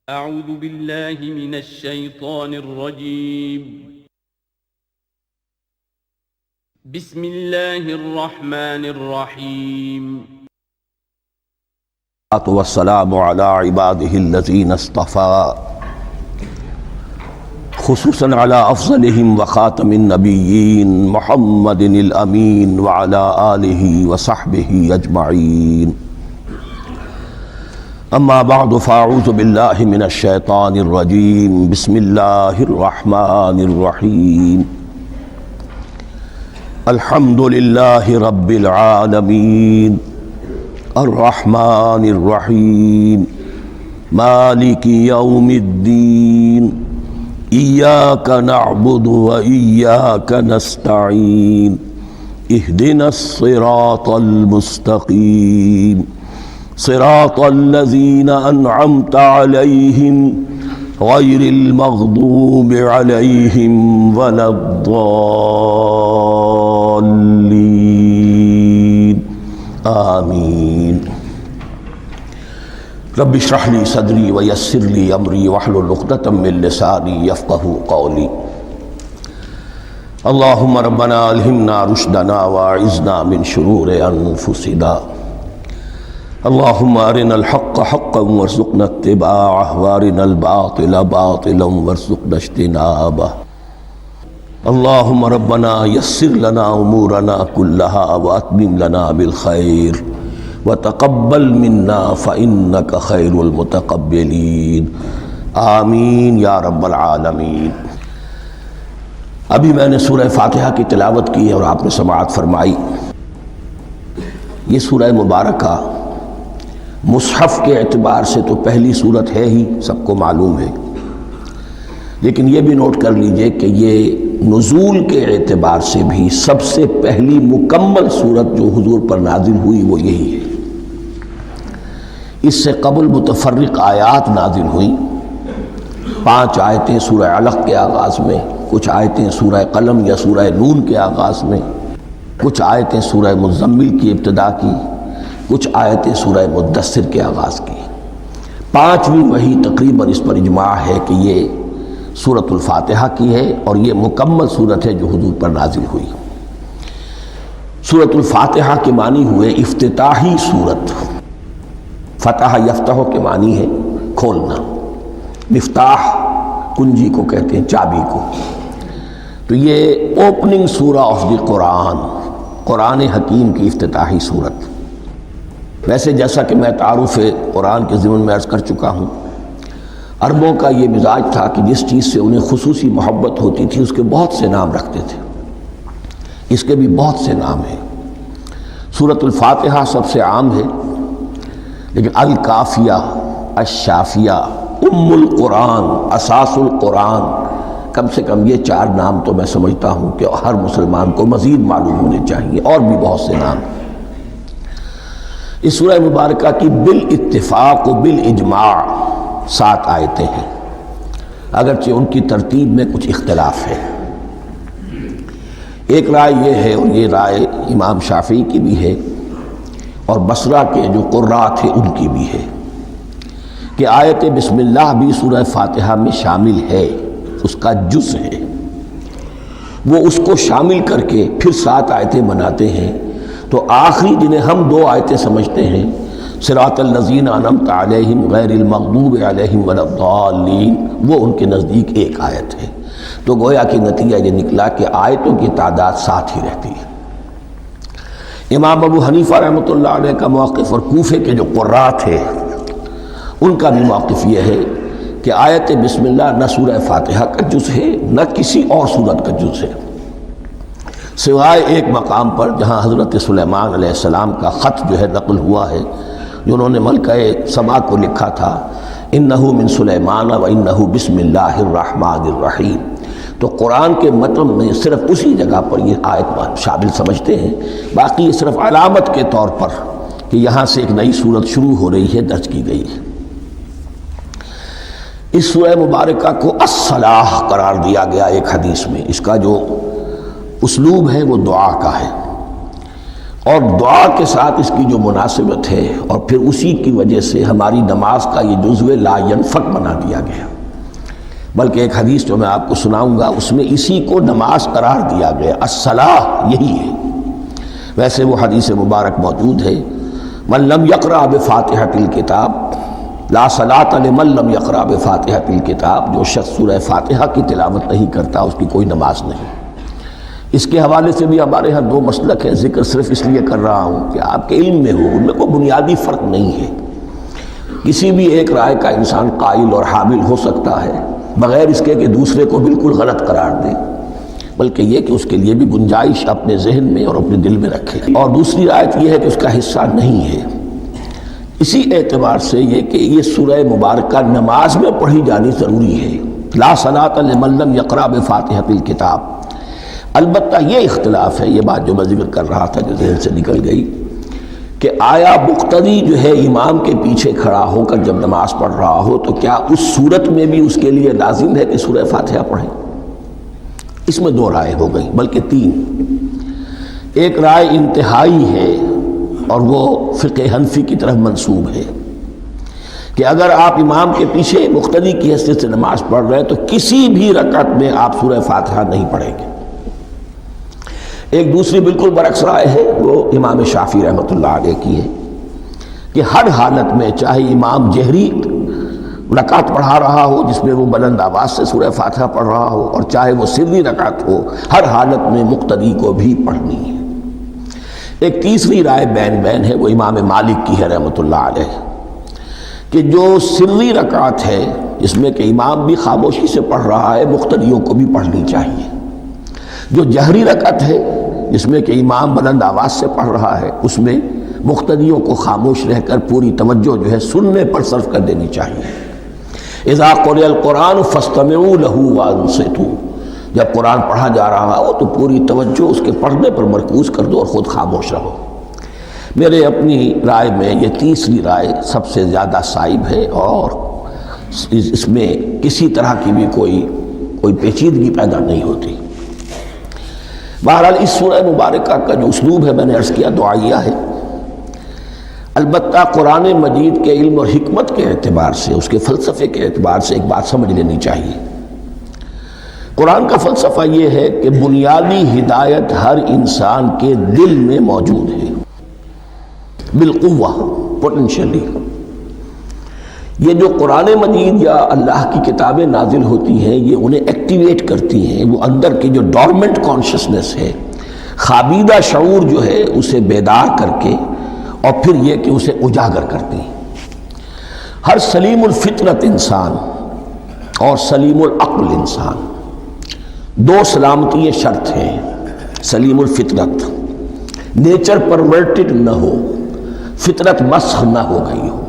اعوذ باللہ من الشیطان الرجیم بسم اللہ الرحمن الرحیم والسلام على عباده الذين اصطفى خصوصا على افضلهم وخاتم النبيين محمد الامين وعلى آله وصحبه اجمعين اما بعد فاعوذ بالله من الشيطان الرجيم بسم الله الرحمن الرحيم الحمد لله رب العالمين الرحمن الرحيم مالك يوم الدين إياك نعبد وإياك نستعين اهدنا الصراط المستقيم صراط الذين أنعمت عليهم غير المغضوب عليهم ولا الضالين آمین رب اشرح لی صدری ویسر لی امری واحلل عقدۃ من لسانی یفقہوا قولی اللہم ربنا الہمنا رشدنا واعذنا من شرور انفسنا اللہم ارنا الحق حقا وارزقنا اتباعہ وارنا الباطل باطلا وارزقنا اجتنابہ اللہم ربنا یسر لنا امورنا کلها واتمم لنا بالخیر وتقبل منا فإنک خیر المتقبلین آمین یا رب العالمین۔ ابھی میں نے سورہ فاتحہ کی تلاوت کی اور آپ نے سماعت فرمائی۔ یہ سورہ مبارکہ مصحف کے اعتبار سے تو پہلی سورت ہے ہی، سب کو معلوم ہے، لیکن یہ بھی نوٹ کر لیجئے کہ یہ نزول کے اعتبار سے بھی سب سے پہلی مکمل سورت جو حضور پر نازل ہوئی وہ یہی ہے۔ اس سے قبل متفرق آیات نازل ہوئیں، 5 آیتیں سورہ علق کے آغاز میں، کچھ آیتیں سورہ قلم یا سورہ نون کے آغاز میں، کچھ آیتیں سورہ مزمل کی ابتدا کی، کچھ آیتیں سورہ مدثر کے آغاز کی۔ 5ویں وحی تقریباً اس پر اجماع ہے کہ یہ سورۃ الفاتحہ کی ہے اور یہ مکمل سورت ہے جو حضور پر نازل ہوئی۔ سورۃ الفاتحہ کے معنی ہوئے افتتاحی سورت، فتح یفتح کے معنی ہے کھولنا، مفتاح کنجی کو کہتے ہیں، چابی کو۔ تو یہ اوپننگ سورہ آف دی قرآن، قرآن حکیم کی افتتاحی سورت۔ ویسے جیسا کہ میں تعارف قرآن کے ضمن میں عرض کر چکا ہوں، عربوں کا یہ مزاج تھا کہ جس چیز سے انہیں خصوصی محبت ہوتی تھی اس کے بہت سے نام رکھتے تھے۔ اس کے بھی بہت سے نام ہیں۔ سورۃ الفاتحہ سب سے عام ہے، لیکن الکافیہ، الشافیہ، ام القرآن، اساس القرآن، کم سے کم یہ 4 نام تو میں سمجھتا ہوں کہ ہر مسلمان کو مزید معلوم ہونے چاہیے، اور بھی بہت سے نام۔ اس سورہ مبارکہ کی بالاتفاق و بالاجماع 7 آیتیں ہیں، اگرچہ ان کی ترتیب میں کچھ اختلاف ہے۔ ایک رائے یہ ہے، اور یہ رائے امام شافعی کی بھی ہے اور بصرہ کے جو قراء تھے ان کی بھی ہے، کہ آیت بسم اللہ بھی سورہ فاتحہ میں شامل ہے، اس کا جز ہے۔ وہ اس کو شامل کر کے پھر 7 آیتیں بناتے ہیں، تو آخری جنہیں ہم 2 آیتیں سمجھتے ہیں، صراط الذین انعمت علیہم غیر المغضوب علیہم ولا الضالین، وہ ان کے نزدیک 1 آیت ہے۔ تو گویا کہ نتیجہ یہ نکلا کہ آیتوں کی تعداد 7 ہی رہتی ہے۔ امام ابو حنیفہ رحمۃ اللہ علیہ کا موقف اور کوفے کے جو قراء تھے ان کا بھی موقف یہ ہے کہ آیت بسم اللہ نہ سورہ فاتحہ کا جز ہے نہ کسی اور سورت کا جز ہے، سوائے ایک مقام پر جہاں حضرت سلیمان علیہ السلام کا خط جو ہے نقل ہوا ہے، جنہوں نے ملکہ سبا کو لکھا تھا، انہ من سلیمان و انہ بسم اللہ الرحمن الرحیم۔ تو قرآن کے متن میں صرف اسی جگہ پر یہ آیت شامل سمجھتے ہیں، باقی یہ صرف علامت کے طور پر کہ یہاں سے ایک نئی سورت شروع ہو رہی ہے درج کی گئی ہے۔ اس سورہ مبارکہ کو الصلاح قرار دیا گیا ایک حدیث میں، اس کا جو اسلوب ہے وہ دعا کا ہے۔ اور دعا کے ساتھ اس کی جو مناسبت ہے، اور پھر اسی کی وجہ سے ہماری نماز کا یہ جزو لا ینفک بنا دیا گیا۔ بلکہ ایک حدیث جو میں آپ کو سناؤں گا اس میں اسی کو نماز قرار دیا گیا، الصلاۃ یہی ہے۔ ویسے وہ حدیث مبارک موجود ہے، من لم یقرأ بفاتحۃ الکتاب لا صلاۃ لمن لم یقرأ بفاتحۃ الکتاب، جو شخص سورہ فاتحہ کی تلاوت نہیں کرتا اس کی کوئی نماز نہیں۔ اس کے حوالے سے بھی ہمارے ہاں دو مسلک ہیں، ذکر صرف اس لیے کر رہا ہوں کہ آپ کے علم میں ہو، ان میں کوئی بنیادی فرق نہیں ہے۔ کسی بھی ایک رائے کا انسان قائل اور حامل ہو سکتا ہے بغیر اس کے کہ دوسرے کو بالکل غلط قرار دے، بلکہ یہ کہ اس کے لیے بھی گنجائش اپنے ذہن میں اور اپنے دل میں رکھے۔ اور دوسری آیت یہ ہے کہ اس کا حصہ نہیں ہے۔ اسی اعتبار سے یہ کہ یہ سورہ مبارکہ نماز میں پڑھی جانی ضروری ہے، لا صلاۃ لمن لم یقرأ بفاتحۃ الکتاب۔ البتہ یہ اختلاف ہے، یہ بات جو میں ذکر کر رہا تھا جو ذہن سے نکل گئی، کہ آیا مقتدی جو ہے امام کے پیچھے کھڑا ہو کر جب نماز پڑھ رہا ہو تو کیا اس صورت میں بھی اس کے لیے لازم ہے کہ سورہ فاتحہ پڑھیں؟ اس میں دو رائے ہو گئی، بلکہ تین۔ ایک رائے انتہائی ہے اور وہ فقہ حنفی کی طرف منسوب ہے کہ اگر آپ امام کے پیچھے مقتدی کی حیثیت سے نماز پڑھ رہے ہیں تو کسی بھی رکعت میں آپ سورہ فاتحہ نہیں پڑھیں گے۔ ایک دوسری بالکل برعکس رائے ہے، وہ امام شافعی رحمۃ اللہ علیہ کی ہے کہ ہر حالت میں، چاہے امام جہری رکعت پڑھا رہا ہو جس میں وہ بلند آواز سے سورہ فاتحہ پڑھ رہا ہو، اور چاہے وہ سری رکعت ہو، ہر حالت میں مقتدی کو بھی پڑھنی ہے۔ ایک تیسری رائے بین بین ہے، وہ امام مالک کی ہے رحمۃ اللہ علیہ، کہ جو سری رکعت ہے جس میں کہ امام بھی خاموشی سے پڑھ رہا ہے، مقتدیوں کو بھی پڑھنی چاہیے۔ جو جہری رکعت ہے جس میں کہ امام بلند آواز سے پڑھ رہا ہے، اس میں مقتدیوں کو خاموش رہ کر پوری توجہ جو ہے سننے پر صرف کر دینی چاہیے۔ اذا قرئ القرآن فاستمعوا له وانصتوا، جب قرآن پڑھا جا رہا ہو تو پوری توجہ اس کے پڑھنے پر مرکوز کر دو اور خود خاموش رہو۔ میرے اپنی رائے میں یہ تیسری رائے سب سے زیادہ صائب ہے، اور اس میں کسی طرح کی بھی کوئی پیچیدگی پیدا نہیں ہوتی۔ بہرحال اس سورہ مبارکہ کا جو اسلوب ہے میں نے عرض کیا دعائیہ ہے، البتہ قرآن مجید کے علم اور حکمت کے اعتبار سے، اس کے فلسفے کے اعتبار سے ایک بات سمجھ لینی چاہیے۔ قرآن کا فلسفہ یہ ہے کہ بنیادی ہدایت ہر انسان کے دل میں موجود ہے، بالقوہ، پوٹینشلی۔ یہ جو قرآن مجید یا اللہ کی کتابیں نازل ہوتی ہیں یہ انہیں ایکٹیویٹ کرتی ہیں، وہ اندر کی جو ڈورمنٹ کانشسنس ہے، خوابیدہ شعور جو ہے اسے بیدار کر کے، اور پھر یہ کہ اسے اجاگر کرتی ہیں۔ ہر سلیم الفطرت انسان اور سلیم العقل انسان، دو سلامتی شرط ہیں۔ سلیم الفطرت، نیچر پرورٹڈ نہ ہو، فطرت مسخ نہ ہو گئی ہو،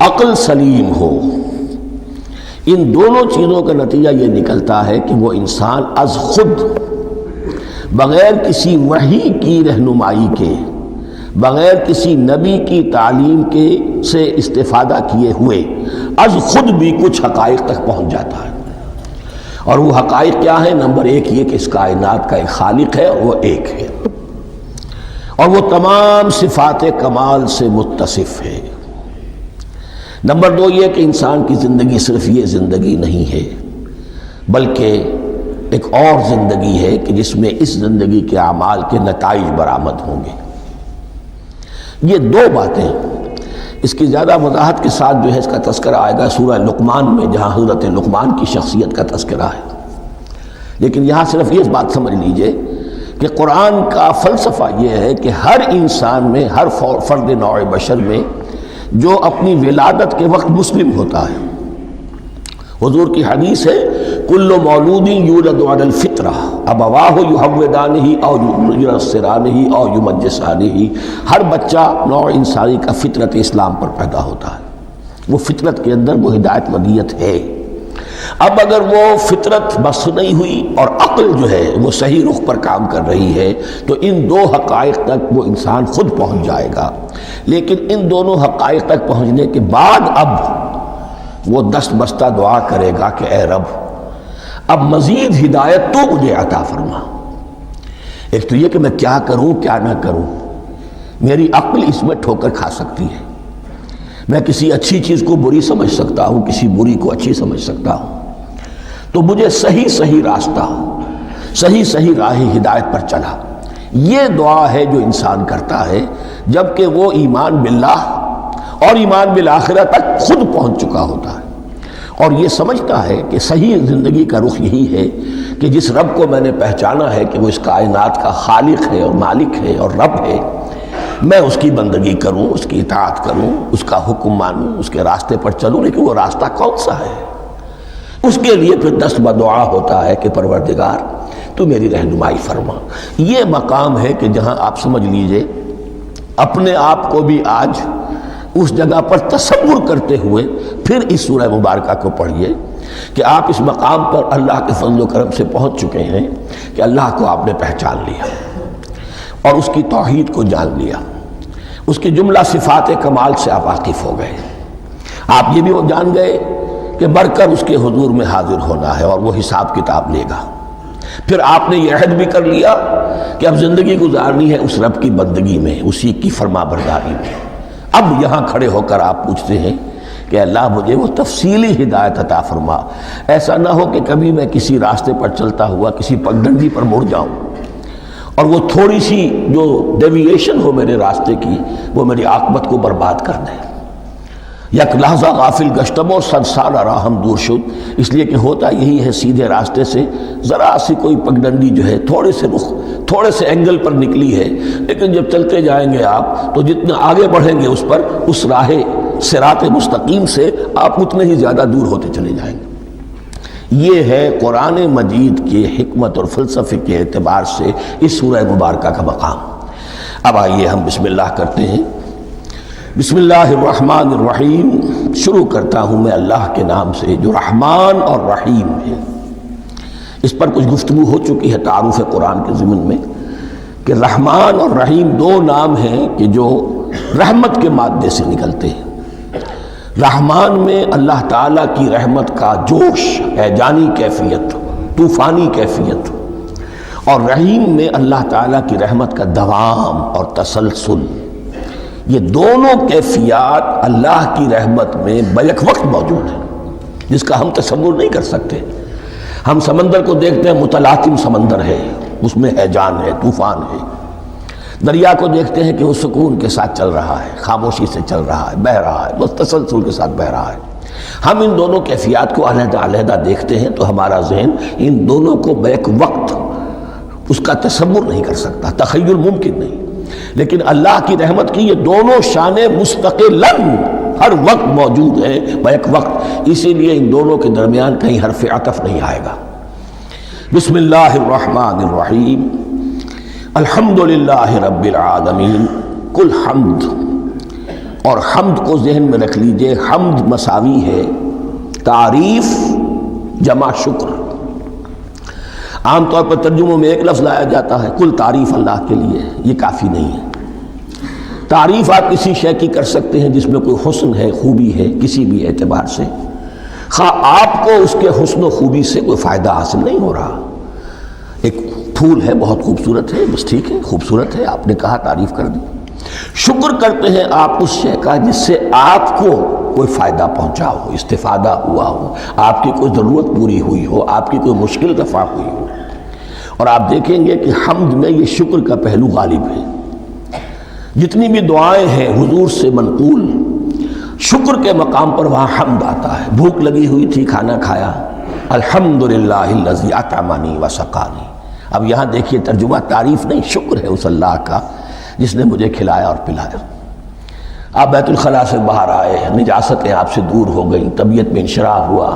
عقل سلیم ہو۔ ان دونوں چیزوں کا نتیجہ یہ نکلتا ہے کہ وہ انسان از خود، بغیر کسی وحی کی رہنمائی کے، بغیر کسی نبی کی تعلیم کے سے استفادہ کیے ہوئے، از خود بھی کچھ حقائق تک پہنچ جاتا ہے۔ اور وہ حقائق کیا ہیں؟ نمبر ایک یہ کہ اس کائنات کا ایک خالق ہے اور وہ ایک ہے، اور وہ تمام صفات کمال سے متصف ہے۔ نمبر دو یہ کہ انسان کی زندگی صرف یہ زندگی نہیں ہے، بلکہ ایک اور زندگی ہے کہ جس میں اس زندگی کے اعمال کے نتائج برآمد ہوں گے۔ یہ دو باتیں، اس کی زیادہ وضاحت کے ساتھ جو ہے اس کا تذکرہ آئے گا سورہ لقمان میں، جہاں حضرت لقمان کی شخصیت کا تذکرہ ہے۔ لیکن یہاں صرف یہ بات سمجھ لیجئے کہ قرآن کا فلسفہ یہ ہے کہ ہر انسان میں، ہر فرد نوع بشر میں جو اپنی ولادت کے وقت مسلم ہوتا ہے، حضور کی حدیث ہے کل مولود یولد علی الفطرہ ابواہ یحودانہ او ینصرانہ او یمجسانہ، ہر بچہ نوع انسانی کا فطرت اسلام پر پیدا ہوتا ہے، وہ فطرت کے اندر وہ ہدایت ودیت ہے۔ اب اگر وہ فطرت بس نہیں ہوئی اور عقل جو ہے وہ صحیح رخ پر کام کر رہی ہے تو ان دو حقائق تک وہ انسان خود پہنچ جائے گا۔ لیکن ان دونوں حقائق تک پہنچنے کے بعد اب وہ دست بستہ دعا کرے گا کہ اے رب اب مزید ہدایت تو مجھے عطا فرما۔ ایک تو یہ کہ میں کیا کروں کیا نہ کروں، میری عقل اس میں ٹھوکر کھا سکتی ہے، میں کسی اچھی چیز کو بری سمجھ سکتا ہوں، کسی بری کو اچھی سمجھ سکتا ہوں، تو مجھے صحیح راستہ، صحیح راہ ہدایت پر چلا۔ یہ دعا ہے جو انسان کرتا ہے جبکہ وہ ایمان باللہ اور ایمان بالآخرہ تک خود پہنچ چکا ہوتا ہے، اور یہ سمجھتا ہے کہ صحیح زندگی کا رخ یہی ہے کہ جس رب کو میں نے پہچانا ہے کہ وہ اس کائنات کا خالق ہے اور مالک ہے اور رب ہے، میں اس کی بندگی کروں، اس کی اطاعت کروں، اس کا حکم مانوں، اس کے راستے پر چلوں۔ لیکن وہ راستہ کون سا ہے؟ اس کے لیے پھر دست بدعا ہوتا ہے کہ پروردگار تو میری رہنمائی فرما۔ یہ مقام ہے کہ جہاں آپ سمجھ لیجئے اپنے آپ کو بھی آج اس جگہ پر تصور کرتے ہوئے پھر اس سورہ مبارکہ کو پڑھیے کہ آپ اس مقام پر اللہ کے فضل و کرم سے پہنچ چکے ہیں کہ اللہ کو آپ نے پہچان لیا اور اس کی توحید کو جان لیا، اس کی جملہ صفات کمال سے آپ واقف ہو گئے۔ آپ یہ بھی وہ جان گئے کہ بڑھ کر اس کے حضور میں حاضر ہونا ہے اور وہ حساب کتاب لے گا۔ پھر آپ نے یہ عہد بھی کر لیا کہ اب زندگی گزارنی ہے اس رب کی بندگی میں، اسی کی فرما برداری میں۔ اب یہاں کھڑے ہو کر آپ پوچھتے ہیں کہ اللہ مجھے وہ تفصیلی ہدایت عطا فرما، ایسا نہ ہو کہ کبھی میں کسی راستے پر چلتا ہوا کسی پگڈنڈی پر مڑ جاؤں اور وہ تھوڑی سی جو ڈیوییشن ہو میرے راستے کی وہ میری عاقبت کو برباد کر دے۔ یک لحظہ غافل گشتم اور صد سال راہم دور شد، اس لیے کہ ہوتا یہی ہے سیدھے راستے سے ذرا سی کوئی پگڈنڈی جو ہے تھوڑے سے اینگل پر نکلی ہے، لیکن جب چلتے جائیں گے آپ تو جتنا آگے بڑھیں گے اس پر، اس راہ صراط مستقیم سے آپ اتنے ہی زیادہ دور ہوتے چلے جائیں گے۔ یہ ہے قرآن مجید کی حکمت اور فلسفے کے اعتبار سے اس سورہ مبارکہ کا مقام۔ اب آئیے ہم بسم اللہ کرتے ہیں۔ بسم اللہ الرحمن الرحیم، شروع کرتا ہوں میں اللہ کے نام سے جو رحمان اور رحیم ہے۔ اس پر کچھ گفتگو ہو چکی ہے تعارف قرآن کے ضمن میں کہ رحمان اور رحیم دو نام ہیں کہ جو رحمت کے مادے سے نکلتے ہیں۔ رحمان میں اللہ تعالیٰ کی رحمت کا جوش ہے، جانی کیفیت، طوفانی کیفیت، اور رحیم میں اللہ تعالیٰ کی رحمت کا دوام اور تسلسل۔ یہ دونوں کیفیات اللہ کی رحمت میں بیک وقت موجود ہیں، جس کا ہم تصور نہیں کر سکتے۔ ہم سمندر کو دیکھتے ہیں، متلاطم سمندر ہے، اس میں ہیجان ہے، طوفان ہے۔ دریا کو دیکھتے ہیں کہ وہ سکون کے ساتھ چل رہا ہے، خاموشی سے چل رہا ہے، بہہ رہا ہے، بس تسلسل کے ساتھ بہہ رہا ہے۔ ہم ان دونوں کیفیات کو علیحدہ علیحدہ دیکھتے ہیں تو ہمارا ذہن ان دونوں کو بیک وقت اس کا تصور نہیں کر سکتا، تخیل ممکن نہیں۔ لیکن اللہ کی رحمت کی یہ دونوں شانیں مستقلاً ہر وقت موجود ہیں بیک وقت، اسی لیے ان دونوں کے درمیان کہیں حرف عطف نہیں آئے گا۔ بسم اللہ الرحمن الرحیم، الحمدللہ رب العالمین۔ کل حمد، اور حمد کو ذہن میں رکھ لیجئے، حمد مساوی ہے تعریف جمع شکر۔ عام طور پر ترجموں میں ایک لفظ لایا جاتا ہے، کل تعریف اللہ کے لیے، یہ کافی نہیں ہے۔ تعریف آپ کسی شے کی کر سکتے ہیں جس میں کوئی حسن ہے، خوبی ہے، کسی بھی اعتبار سے، خواہ آپ کو اس کے حسن و خوبی سے کوئی فائدہ حاصل نہیں ہو رہا۔ ایک پھول ہے، بہت خوبصورت ہے، بس ٹھیک ہے، خوبصورت ہے، آپ نے کہا، تعریف کر دی۔ شکر کرتے ہیں آپ اس شے کا جس سے آپ کو کوئی فائدہ پہنچا ہو، استفادہ ہوا ہو، آپ کی کوئی ضرورت پوری ہوئی ہو، آپ کی کوئی مشکل رفع ہوئی ہو۔ اور آپ دیکھیں گے کہ حمد میں یہ شکر کا پہلو غالب ہے۔ جتنی بھی دعائیں ہیں حضور سے منقول، شکر کے مقام پر وہاں حمد آتا ہے۔ بھوک لگی ہوئی تھی، کھانا کھایا، الحمدللہ الذی اطعمنی وسقانی۔ اب یہاں دیکھیے ترجمہ تعریف نہیں، شکر ہے اس اللہ کا جس نے مجھے کھلایا اور پلایا۔ آپ بیت الخلاء سے باہر آئے، نجاستیں آپ سے دور ہو گئیں، طبیعت میں انشراح ہوا،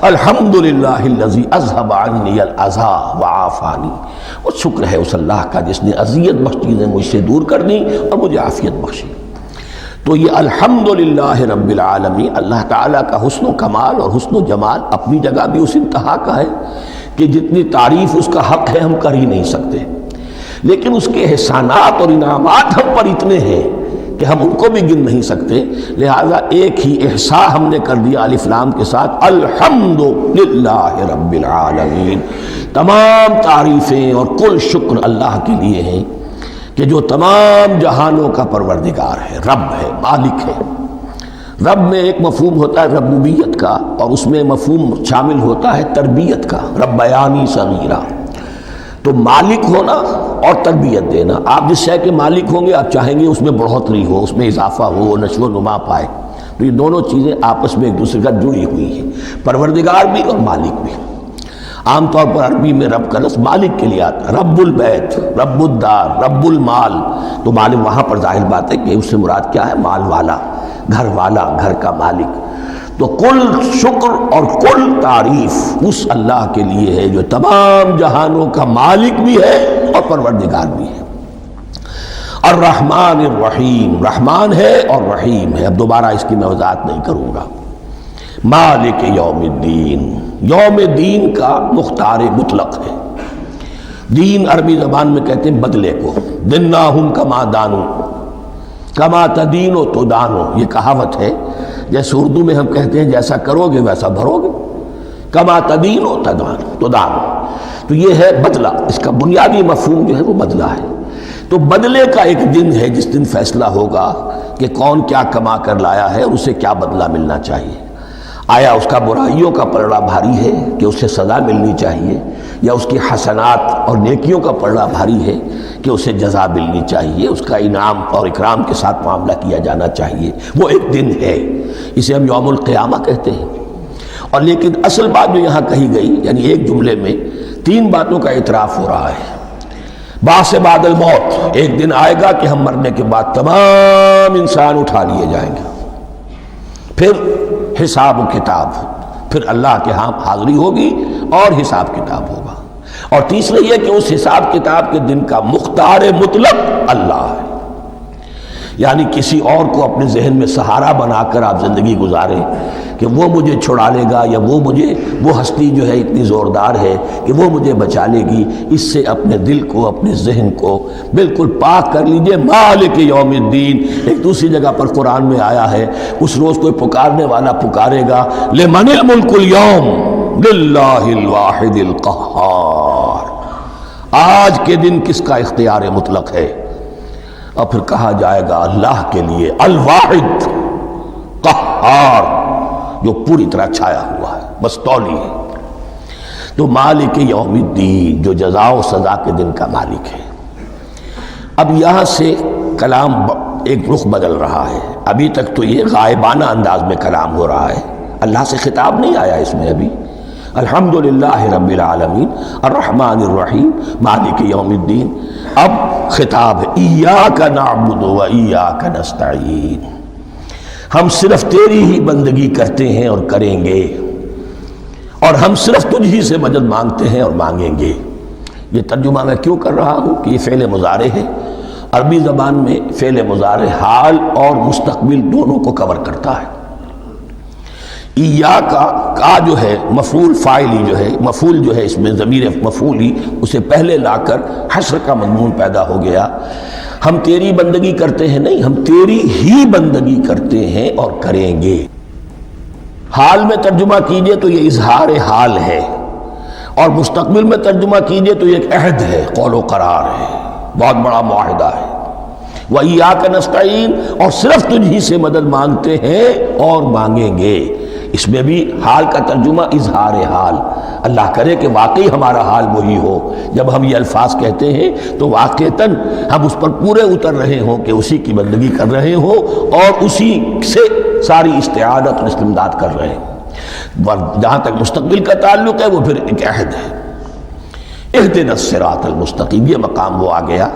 الحمدللہ الذی اذھب عنی الاذی وعافانی۔ وہ شکر ہے اس اللہ کا جس نے اذیت بخش چیزیں مجھ سے دور کر دیں اور مجھے عافیت بخشی۔ تو یہ الحمدللہ رب العالمین، اللہ تعالیٰ کا حسن و کمال اور حسن و جمال اپنی جگہ بھی اس انتہا کا ہے کہ جتنی تعریف اس کا حق ہے ہم کر ہی نہیں سکتے، لیکن اس کے احسانات اور انعامات ہم پر اتنے ہیں کہ ہم ان کو بھی گن نہیں سکتے۔ لہٰذا ایک ہی احصاء ہم نے کر دیا الف لام کے ساتھ، الحمدللہ رب العالمین، تمام تعریفیں اور کل شکر اللہ کے لیے ہیں کہ جو تمام جہانوں کا پروردگار ہے، رب ہے، مالک ہے۔ رب میں ایک مفہوم ہوتا ہے ربوبیت کا، اور اس میں مفہوم شامل ہوتا ہے تربیت کا، ربیانی صغیرہ۔ تو مالک ہونا اور تربیت دینا، آپ جس شے کے مالک ہوں گے آپ چاہیں گے اس میں بڑھوتری ہو، اس میں اضافہ ہو، نشو و نما پائے۔ تو یہ دونوں چیزیں آپس میں ایک دوسرے کا جڑی ہوئی ہیں، پروردگار بھی اور مالک بھی۔ عام طور پر عربی میں رب کا لفظ مالک کے لیے آتا ہے، رب البیت، رب الدار، رب المال۔ تو مالک وہاں پر ظاہر بات ہے کہ اس سے مراد کیا ہے؟ مال والا، گھر والا، گھر کا مالک۔ تو کل شکر اور کل تعریف اس اللہ کے لیے ہے جو تمام جہانوں کا مالک بھی ہے اور پروردگار بھی ہے۔ الرحمن الرحیم، رحمان ہے اور رحیم ہے۔ اب دوبارہ اس کی میں وضاحت نہیں کروں گا۔ مالک یوم الدین، یوم دین کا مختار مطلق ہے۔ دین عربی زبان میں کہتے ہیں بدلے کو، دناہم کما دانو، کما تدینو تو دانو، یہ کہاوت ہے۔ جیسے اردو میں ہم کہتے ہیں جیسا کرو گے ویسا بھرو گے، کما تدینو تو دانو، تو یہ ہے بدلہ۔ اس کا بنیادی مفہوم جو ہے وہ بدلہ ہے۔ تو بدلے کا ایک دن ہے جس دن فیصلہ ہوگا کہ کون کیا کما کر لایا ہے اور اسے کیا بدلہ ملنا چاہیے۔ آیا اس کا برائیوں کا پلڑا بھاری ہے کہ اسے سزا ملنی چاہیے، یا اس کی حسنات اور نیکیوں کا پلڑا بھاری ہے کہ اسے جزا ملنی چاہیے، اس کا انعام اور اکرام کے ساتھ معاملہ کیا جانا چاہیے۔ وہ ایک دن ہے، اسے ہم یوم القیامہ کہتے ہیں۔ اور لیکن اصل بات جو یہاں کہی گئی، یعنی ایک جملے میں تین باتوں کا اعتراف ہو رہا ہے۔ بعث بعد الموت، ایک دن آئے گا کہ ہم مرنے کے بعد تمام انسان اٹھا لیے جائیں گے، پھر حساب و کتاب، پھر اللہ کے ہاں حاضری ہوگی اور حساب کتاب ہوگا۔ اور تیسرے یہ کہ اس حساب کتاب کے دن کا مختار مطلق اللہ ہے، یعنی کسی اور کو اپنے ذہن میں سہارا بنا کر آپ زندگی گزاریں کہ وہ مجھے چھڑا لے گا، یا وہ ہستی جو ہے اتنی زوردار ہے کہ وہ مجھے بچا لے گی، اس سے اپنے دل کو، اپنے ذہن کو بالکل پاک کر لیجئے۔ مالک یوم الدین، ایک دوسری جگہ پر قرآن میں آیا ہے، اس روز کوئی پکارنے والا پکارے گا لمن الملک اليوم للہ الواحد القہار، آج کے دن کس کا اختیار مطلق ہے؟ اور پھر کہا جائے گا اللہ کے لیے، الواحد قہار، جو پوری طرح چھایا ہوا ہے، مستولی ہے۔ تو مالک یوم الدین، جو جزا و سزا کے دن کا مالک ہے۔ اب یہاں سے کلام ایک رخ بدل رہا ہے۔ ابھی تک تو یہ غائبانہ انداز میں کلام ہو رہا ہے، اللہ سے خطاب نہیں آیا اس میں ابھی۔ الحمدللہ رب العالمین الرحمن الرحیم مالک یوم الدین، اب خطاب ہے ایاک نعبد و ایاک نستعین، ہم صرف تیری ہی بندگی کرتے ہیں اور کریں گے، اور ہم صرف تجھ ہی سے مدد مانگتے ہیں اور مانگیں گے۔ یہ ترجمہ میں کیوں کر رہا ہوں کہ یہ فعل مضارع ہے۔ عربی زبان میں فعل مضارع حال اور مستقبل دونوں کو کور کرتا ہے۔ ایاک کا جو ہے مفعول فاعلی جو ہے، مفعول جو ہے اس میں ضمیر مفعولی اسے پہلے لا کر حشر کا مضمون پیدا ہو گیا۔ ہم تیری بندگی کرتے ہیں نہیں، ہم تیری ہی بندگی کرتے ہیں اور کریں گے۔ حال میں ترجمہ کیجئے تو یہ اظہار حال ہے، اور مستقبل میں ترجمہ کیجئے تو یہ ایک عہد ہے، قول و قرار ہے، بہت بڑا معاہدہ ہے۔ وَإِيَّاكَ نَسْتَعِينُ، اور صرف تجھ ہی سے مدد مانگتے ہیں اور مانگیں گے۔ اس میں بھی حال کا ترجمہ اظہار حال، اللہ کرے کہ واقعی ہمارا حال وہی ہو، جب ہم یہ الفاظ کہتے ہیں تو واقعتاً ہم اس پر پورے اتر رہے ہوں کہ اسی کی بندگی کر رہے ہوں اور اسی سے ساری استعانت اور استمداد کر رہے ہیں۔ جہاں تک مستقبل کا تعلق ہے وہ پھر ایک عہد ہے، اہدنا الصراط المستقیم، یہ مقام وہ آ گیا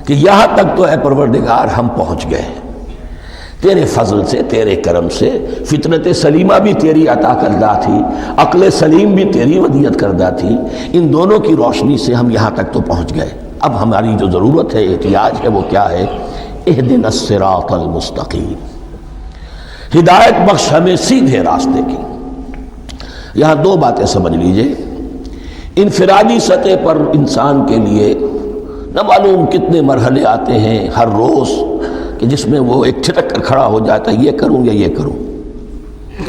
کہ یہاں تک تو اے پروردگار ہم پہنچ گئے، تیرے فضل سے، تیرے کرم سے۔ فطرت سلیمہ بھی تیری عطا کردہ تھی، عقل سلیم بھی تیری ودیعت کردہ تھی، ان دونوں کی روشنی سے ہم یہاں تک تو پہنچ گئے۔ اب ہماری جو ضرورت ہے، احتیاج ہے، وہ کیا ہے؟ اہدنا الصراط المستقیم، ہدایت بخش ہمیں سیدھے راستے کی۔ یہاں دو باتیں سمجھ لیجئے۔ انفرادی سطح پر انسان کے لیے نہ معلوم کتنے مرحلے آتے ہیں ہر روز کہ جس میں وہ ایک چھٹک کر کھڑا ہو جاتا ہے، یہ کروں یا یہ کروں،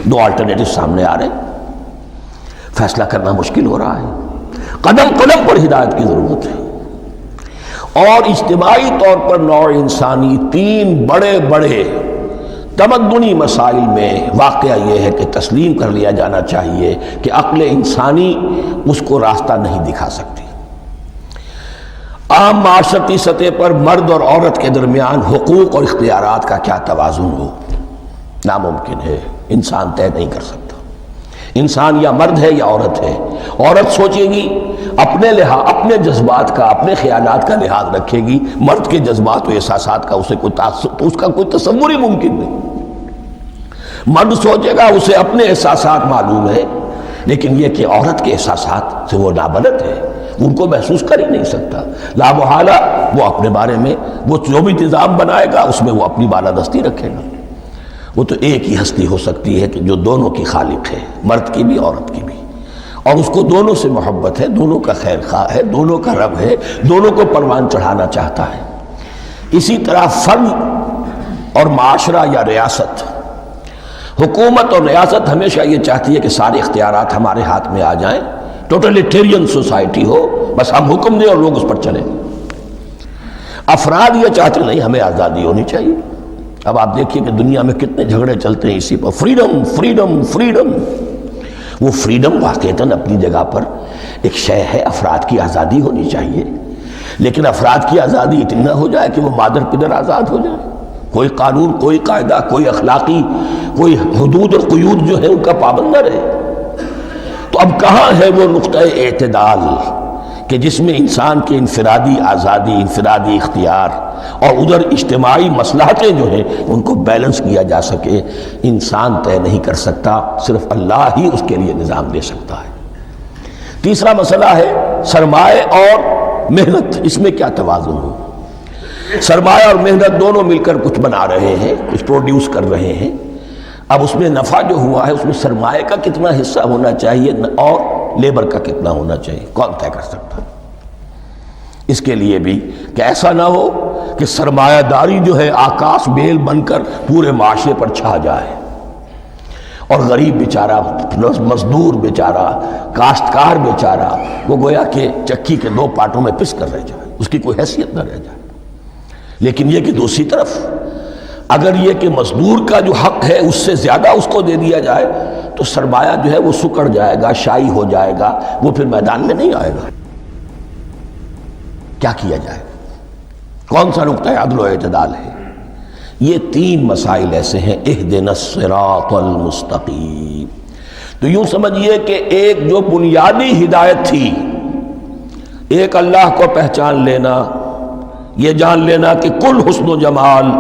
دو آلٹرنیٹو سامنے آ رہے ہیں، فیصلہ کرنا مشکل ہو رہا ہے۔ قدم قدم پر ہدایت کی ضرورت ہے۔ اور اجتماعی طور پر نوع انسانی تین بڑے بڑے تمدنی مسائل میں واقعہ یہ ہے کہ تسلیم کر لیا جانا چاہیے کہ عقل انسانی اس کو راستہ نہیں دکھا سکتی۔ عام معاشرتی سطح پر مرد اور عورت کے درمیان حقوق اور اختیارات کا کیا توازن ہو، ناممکن ہے، انسان طے نہیں کر سکتا۔ انسان یا مرد ہے یا عورت ہے۔ عورت سوچے گی اپنے اپنے جذبات کا، اپنے خیالات کا لحاظ رکھے گی، مرد کے جذبات و احساسات کا اس کا کوئی تصور ہی ممکن نہیں۔ مرد سوچے گا اسے اپنے احساسات معلوم ہے، لیکن یہ کہ عورت کے احساسات سے وہ نابلد ہے، ان کو محسوس کر ہی نہیں سکتا۔ لا محالہ وہ اپنے بارے میں وہ جو بھی نظام بنائے گا اس میں وہ اپنی بالادستی رکھے گا۔ وہ تو ایک ہی ہستی ہو سکتی ہے کہ جو دونوں کی خالق ہے، مرد کی بھی عورت کی بھی، اور اس کو دونوں سے محبت ہے، دونوں کا خیر خواہ ہے، دونوں کا رب ہے، دونوں کو پروان چڑھانا چاہتا ہے۔ اسی طرح فرد اور معاشرہ یا ریاست، حکومت اور ریاست ہمیشہ یہ چاہتی ہے کہ سارے اختیارات ہمارے ہاتھ میں آ جائیں، ٹوٹلیٹیرین سوسائٹی ہو، بس ہم حکم دیں اور لوگ اس پر چلیں۔ افراد یہ چاہتے نہیں، ہمیں آزادی ہونی چاہیے۔ اب آپ دیکھیے کہ دنیا میں کتنے جھگڑے چلتے ہیں اسی پر، فریڈم فریڈم فریڈم۔ وہ فریڈم واقعتاً اپنی جگہ پر ایک شے ہے، افراد کی آزادی ہونی چاہیے، لیکن افراد کی آزادی اتنی نہ ہو جائے کہ وہ مادر پدر آزاد ہو جائے، کوئی قانون، کوئی قاعدہ، کوئی اخلاقی، کوئی حدود اور قیود جو ہے ان کا پابند نہ رہے۔ تو اب کہاں ہے وہ نقطہ اعتدال کہ جس میں انسان کے انفرادی آزادی، انفرادی اختیار اور ادھر اجتماعی مصلحتیں جو ہیں ان کو بیلنس کیا جا سکے؟ انسان طے نہیں کر سکتا، صرف اللہ ہی اس کے لیے نظام دے سکتا ہے۔ تیسرا مسئلہ ہے سرمایہ اور محنت، اس میں کیا توازن ہو؟ سرمایہ اور محنت دونوں مل کر کچھ بنا رہے ہیں، کچھ پروڈیوس کر رہے ہیں۔ اب اس میں نفع جو ہوا ہے اس میں سرمایہ کا کتنا حصہ ہونا چاہیے اور لیبر کا کتنا ہونا چاہیے، کون طے کر سکتا؟ اس کے لیے بھی کہ ایسا نہ ہو کہ سرمایہ داری جو ہے آکاش بیل بن کر پورے معاشرے پر چھا جائے، اور غریب بیچارہ، مزدور بیچارہ، کاشتکار بیچارہ وہ گویا کہ چکی کے دو پارٹوں میں پس کر رہ جائے، اس کی کوئی حیثیت نہ رہ جائے۔ لیکن یہ کہ دوسری طرف اگر یہ کہ مزدور کا جو حق ہے اس سے زیادہ اس کو دے دیا جائے تو سرمایہ جو ہے وہ سکڑ جائے گا، شائی ہو جائے گا، وہ پھر میدان میں نہیں آئے گا۔ کیا کیا جائے؟ کون سا نقطہ عدل و اعتدال ہے؟ یہ تین مسائل ایسے ہیں، اہدنا الصراط المستقیم۔ تو یوں سمجھیے کہ ایک جو بنیادی ہدایت تھی، ایک اللہ کو پہچان لینا، یہ جان لینا کہ کل حسن و جمال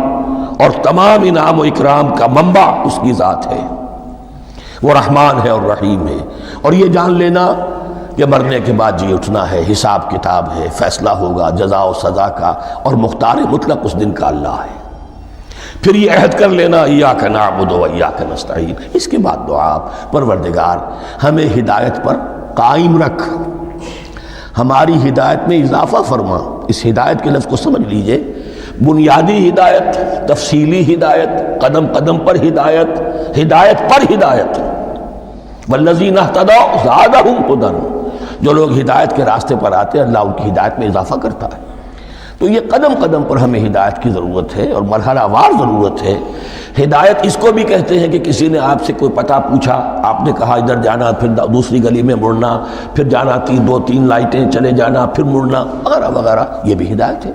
اور تمام انعام و اکرام کا منبع اس کی ذات ہے، وہ رحمان ہے اور رحیم ہے، اور یہ جان لینا کہ مرنے کے بعد جی اٹھنا ہے، حساب کتاب ہے، فیصلہ ہوگا جزا و سزا کا، اور مختار مطلق اس دن کا اللہ ہے۔ پھر یہ عہد کر لینا ایاک نعبد و ایاک نستعین۔ اس کے بعد دعا، پروردگار ہمیں ہدایت پر قائم رکھ، ہماری ہدایت میں اضافہ فرما۔ اس ہدایت کے لفظ کو سمجھ لیجئے، بنیادی ہدایت، تفصیلی ہدایت، قدم قدم پر ہدایت، ہدایت پر ہدایت۔ والذین اہتدوا زادہم ہدی، جو لوگ ہدایت کے راستے پر آتے ہیں اللہ ان کی ہدایت میں اضافہ کرتا ہے۔ تو یہ قدم قدم پر ہمیں ہدایت کی ضرورت ہے اور مرحلہ وار ضرورت ہے۔ ہدایت اس کو بھی کہتے ہیں کہ کسی نے آپ سے کوئی پتہ پوچھا، آپ نے کہا ادھر جانا، پھر دوسری گلی میں مڑنا، پھر جانا دو تین لائٹیں چلے جانا، پھر مڑنا، وغیرہ وغیرہ، یہ بھی ہدایت ہے۔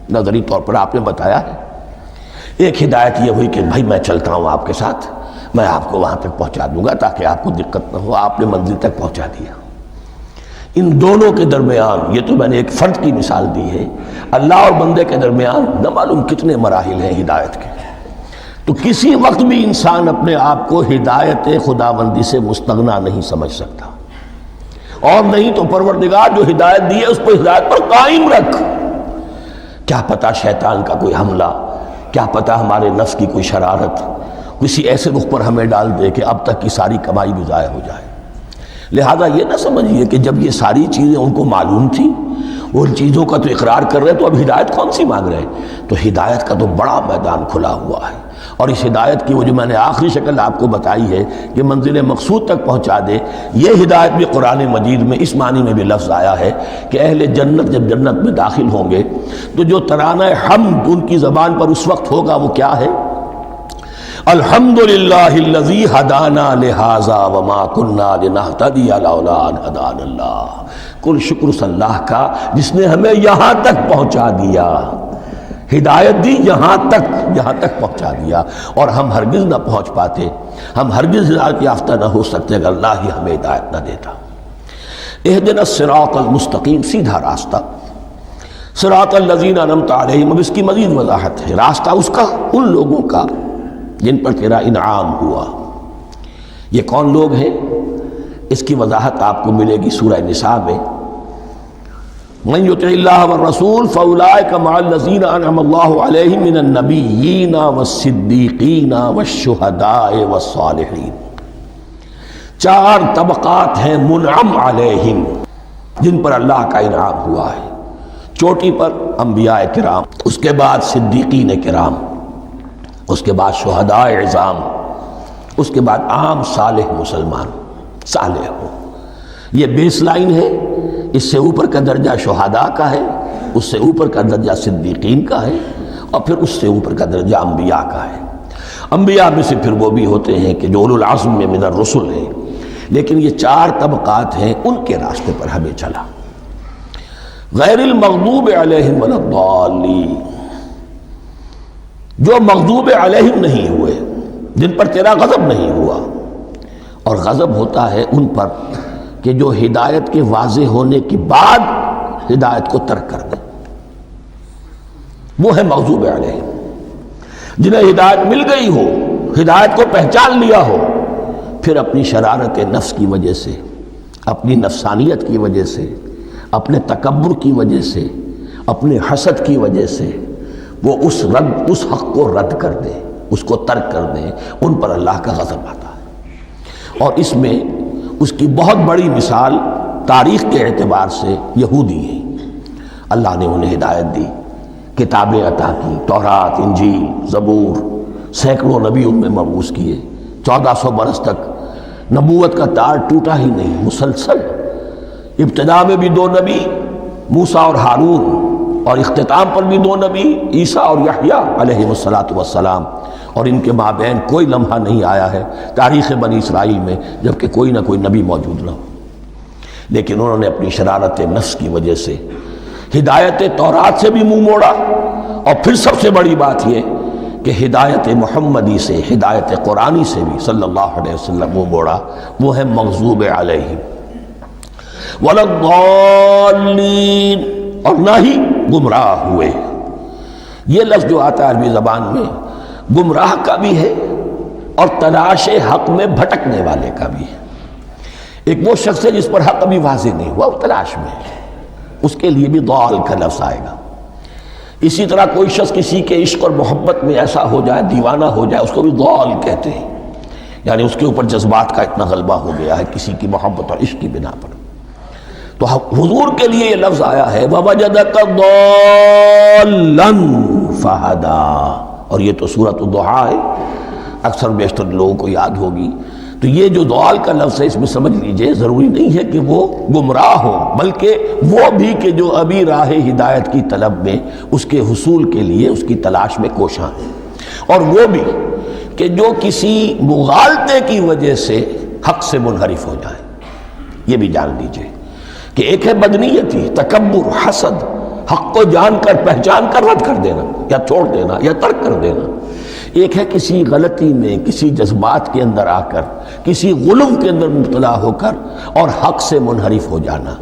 نظری طور پر آپ نے بتایا ہے۔ ایک ہدایت یہ ہوئی کہ بھائی میں چلتا ہوں آپ کے ساتھ، میں آپ کو وہاں تک پہنچا دوں گا تاکہ آپ کو دقت نہ ہو، آپ نے منزل تک پہنچا دیا۔ ان دونوں کے درمیان، یہ تو میں نے ایک فرد کی مثال دی ہے، اللہ اور بندے کے درمیان نہ معلوم کتنے مراحل ہیں ہدایت کے۔ تو کسی وقت بھی انسان اپنے آپ کو ہدایت خداوندی سے مستغنا نہیں سمجھ سکتا، اور نہیں تو پروردگار جو ہدایت دی ہے اس پر ہدایت پر قائم رکھ۔ کیا پتہ شیطان کا کوئی حملہ، کیا پتہ ہمارے نفس کی کوئی شرارت کسی ایسے رخ پر ہمیں ڈال دے کہ اب تک کی ساری کمائی بھی ضائع ہو جائے۔ لہذا یہ نہ سمجھیے کہ جب یہ ساری چیزیں ان کو معلوم تھی، وہ ان چیزوں کا تو اقرار کر رہے تو اب ہدایت کون سی مانگ رہے ہیں؟ تو ہدایت کا تو بڑا میدان کھلا ہوا ہے، اور اس ہدایت کی وہ جو میں نے آخری شکل آپ کو بتائی ہے کہ منزل مقصود تک پہنچا دے، یہ ہدایت بھی قرآن مجید میں اس معنی میں بھی لفظ آیا ہے کہ اہل جنت جب جنت میں داخل ہوں گے تو جو ترانہ حمد ان کی زبان پر اس وقت ہوگا وہ کیا ہے؟ الحمدللہ الذی ہدانا لہذا وما کننا لنہتدی لولا ان ہدانا اللہ، کل شکر اس اللہ کا جس نے ہمیں یہاں تک پہنچا دیا، ہدایت دی یہاں تک پہنچا دیا، اور ہم ہرگز نہ پہنچ پاتے، ہم ہرگز ہدایت یافتہ نہ ہو سکتے اگر اللہ ہی ہمیں ہدایت نہ دیتا۔ اہدنا الصراط المستقیم، سیدھا راستہ، صراط الذین انعمت علیہم، اب اس کی مزید وضاحت ہے، راستہ اس کا ان لوگوں کا جن پر تیرا انعام ہوا۔ یہ کون لوگ ہیں؟ اس کی وضاحت آپ کو ملے گی سورہ نساء میں، من یطع اللہ والرسول فاولئک مع الذین انعم اللہ علیہم من النبیین والصدیقین والشہداء والصالحین۔ 4 طبقات ہیں منعم علیہم جن پر اللہ کا انعام ہوا ہے۔ چوٹی پر انبیاء کرام، اس کے بعد صدیقین کرام، اس کے بعد شہداء عظام، اس کے بعد عام صالح مسلمان، صالح ہو۔ یہ بیس لائن ہے، اس سے اوپر کا درجہ شہداء کا ہے، اس سے اوپر کا درجہ صدیقین کا ہے، اور پھر اس سے اوپر کا درجہ انبیاء کا ہے۔ انبیاء میں سے پھر وہ بھی ہوتے ہیں کہ جو اولو العزم میں من الرسل ہیں، لیکن یہ 4 طبقات ہیں، ان کے راستے پر ہمیں چلا۔ غیر المغضوب علیہم ولا الضالین، جو مغضوب علیہم نہیں ہوئے، جن پر تیرا غضب نہیں ہوا، اور غضب ہوتا ہے ان پر کہ جو ہدایت کے واضح ہونے کے بعد ہدایت کو ترک کر دیں، وہ ہے مغضوب علیہم۔ جنہیں ہدایت مل گئی ہو، ہدایت کو پہچان لیا ہو، پھر اپنی شرارت نفس کی وجہ سے، اپنی نفسانیت کی وجہ سے، اپنے تکبر کی وجہ سے، اپنے حسد کی وجہ سے وہ اس حق کو رد کر دیں، اس کو ترک کر دیں، ان پر اللہ کا غضب آتا ہے۔ اور اس میں اس کی بہت بڑی مثال تاریخ کے اعتبار سے یہودی ہیں۔ اللہ نے انہیں ہدایت دی، کتابیں عطا کی، تورات، انجیل، زبور، سینکڑوں نبی ان میں مبعوث کیے، 1400 برس تک نبوت کا تار ٹوٹا ہی نہیں، مسلسل۔ ابتدا میں بھی 2 نبی، موسیٰ اور ہارون، اور اختتام پر بھی 2 نبی، عیسیٰ اور یحییٰ علیہ السلام، اور ان کے مابین کوئی لمحہ نہیں آیا ہے تاریخ بنی اسرائیل میں جبکہ کوئی نہ کوئی نبی موجود نہ ہو۔ لیکن انہوں نے اپنی شرارت نفس کی وجہ سے ہدایت تورات سے بھی منہ موڑا، اور پھر سب سے بڑی بات یہ کہ ہدایت محمدی سے، ہدایت قرآنی سے بھی صلی اللہ علیہ وسلم منہ موڑا، وہ ہے مغضوب علیہم ولا الضالین، اور نہ ہی گمراہ ہوئے۔ یہ لفظ جو آتا ہے عربی زبان میں، گمراہ کا بھی ہے اور تلاش حق میں بھٹکنے والے کا بھی ہے۔ ایک وہ شخص ہے جس پر حق ابھی واضح نہیں ہوا، وہ تلاش میں ہے، اس کے لیے بھی ضال کا لفظ آئے گا۔ اسی طرح کوئی شخص کسی کے عشق اور محبت میں ایسا ہو جائے، دیوانہ ہو جائے، اس کو بھی ضال کہتے ہیں، یعنی اس کے اوپر جذبات کا اتنا غلبہ ہو گیا ہے کسی کی محبت اور عشق کی بنا پر۔ تو حضور کے لیے یہ لفظ آیا ہے وَوَجَدَكَ ضَالًّا فَهَدَىٰ، اور یہ تو سورۃ الضحیٰ ہے، اکثر بیشتر لوگوں کو یاد ہوگی۔ تو یہ جو ضال کا لفظ ہے، اس میں سمجھ لیجئے ضروری نہیں ہے کہ وہ گمراہ ہو، بلکہ وہ بھی کہ جو ابھی راہ ہدایت کی طلب میں، اس کے حصول کے لیے اس کی تلاش میں کوشاں ہیں، اور وہ بھی کہ جو کسی مغالطے کی وجہ سے حق سے منحرف ہو جائے۔ یہ بھی جان لیجئے کہ ایک ہے بدنیتی، تکبر، حسد، حق کو جان کر پہچان کر رد کر دینا یا چھوڑ دینا یا ترک کر دینا۔ ایک ہے کسی غلطی میں، کسی جذبات کے اندر آ کر، کسی غلو کے اندر مبتلا ہو کر اور حق سے منحرف ہو جانا۔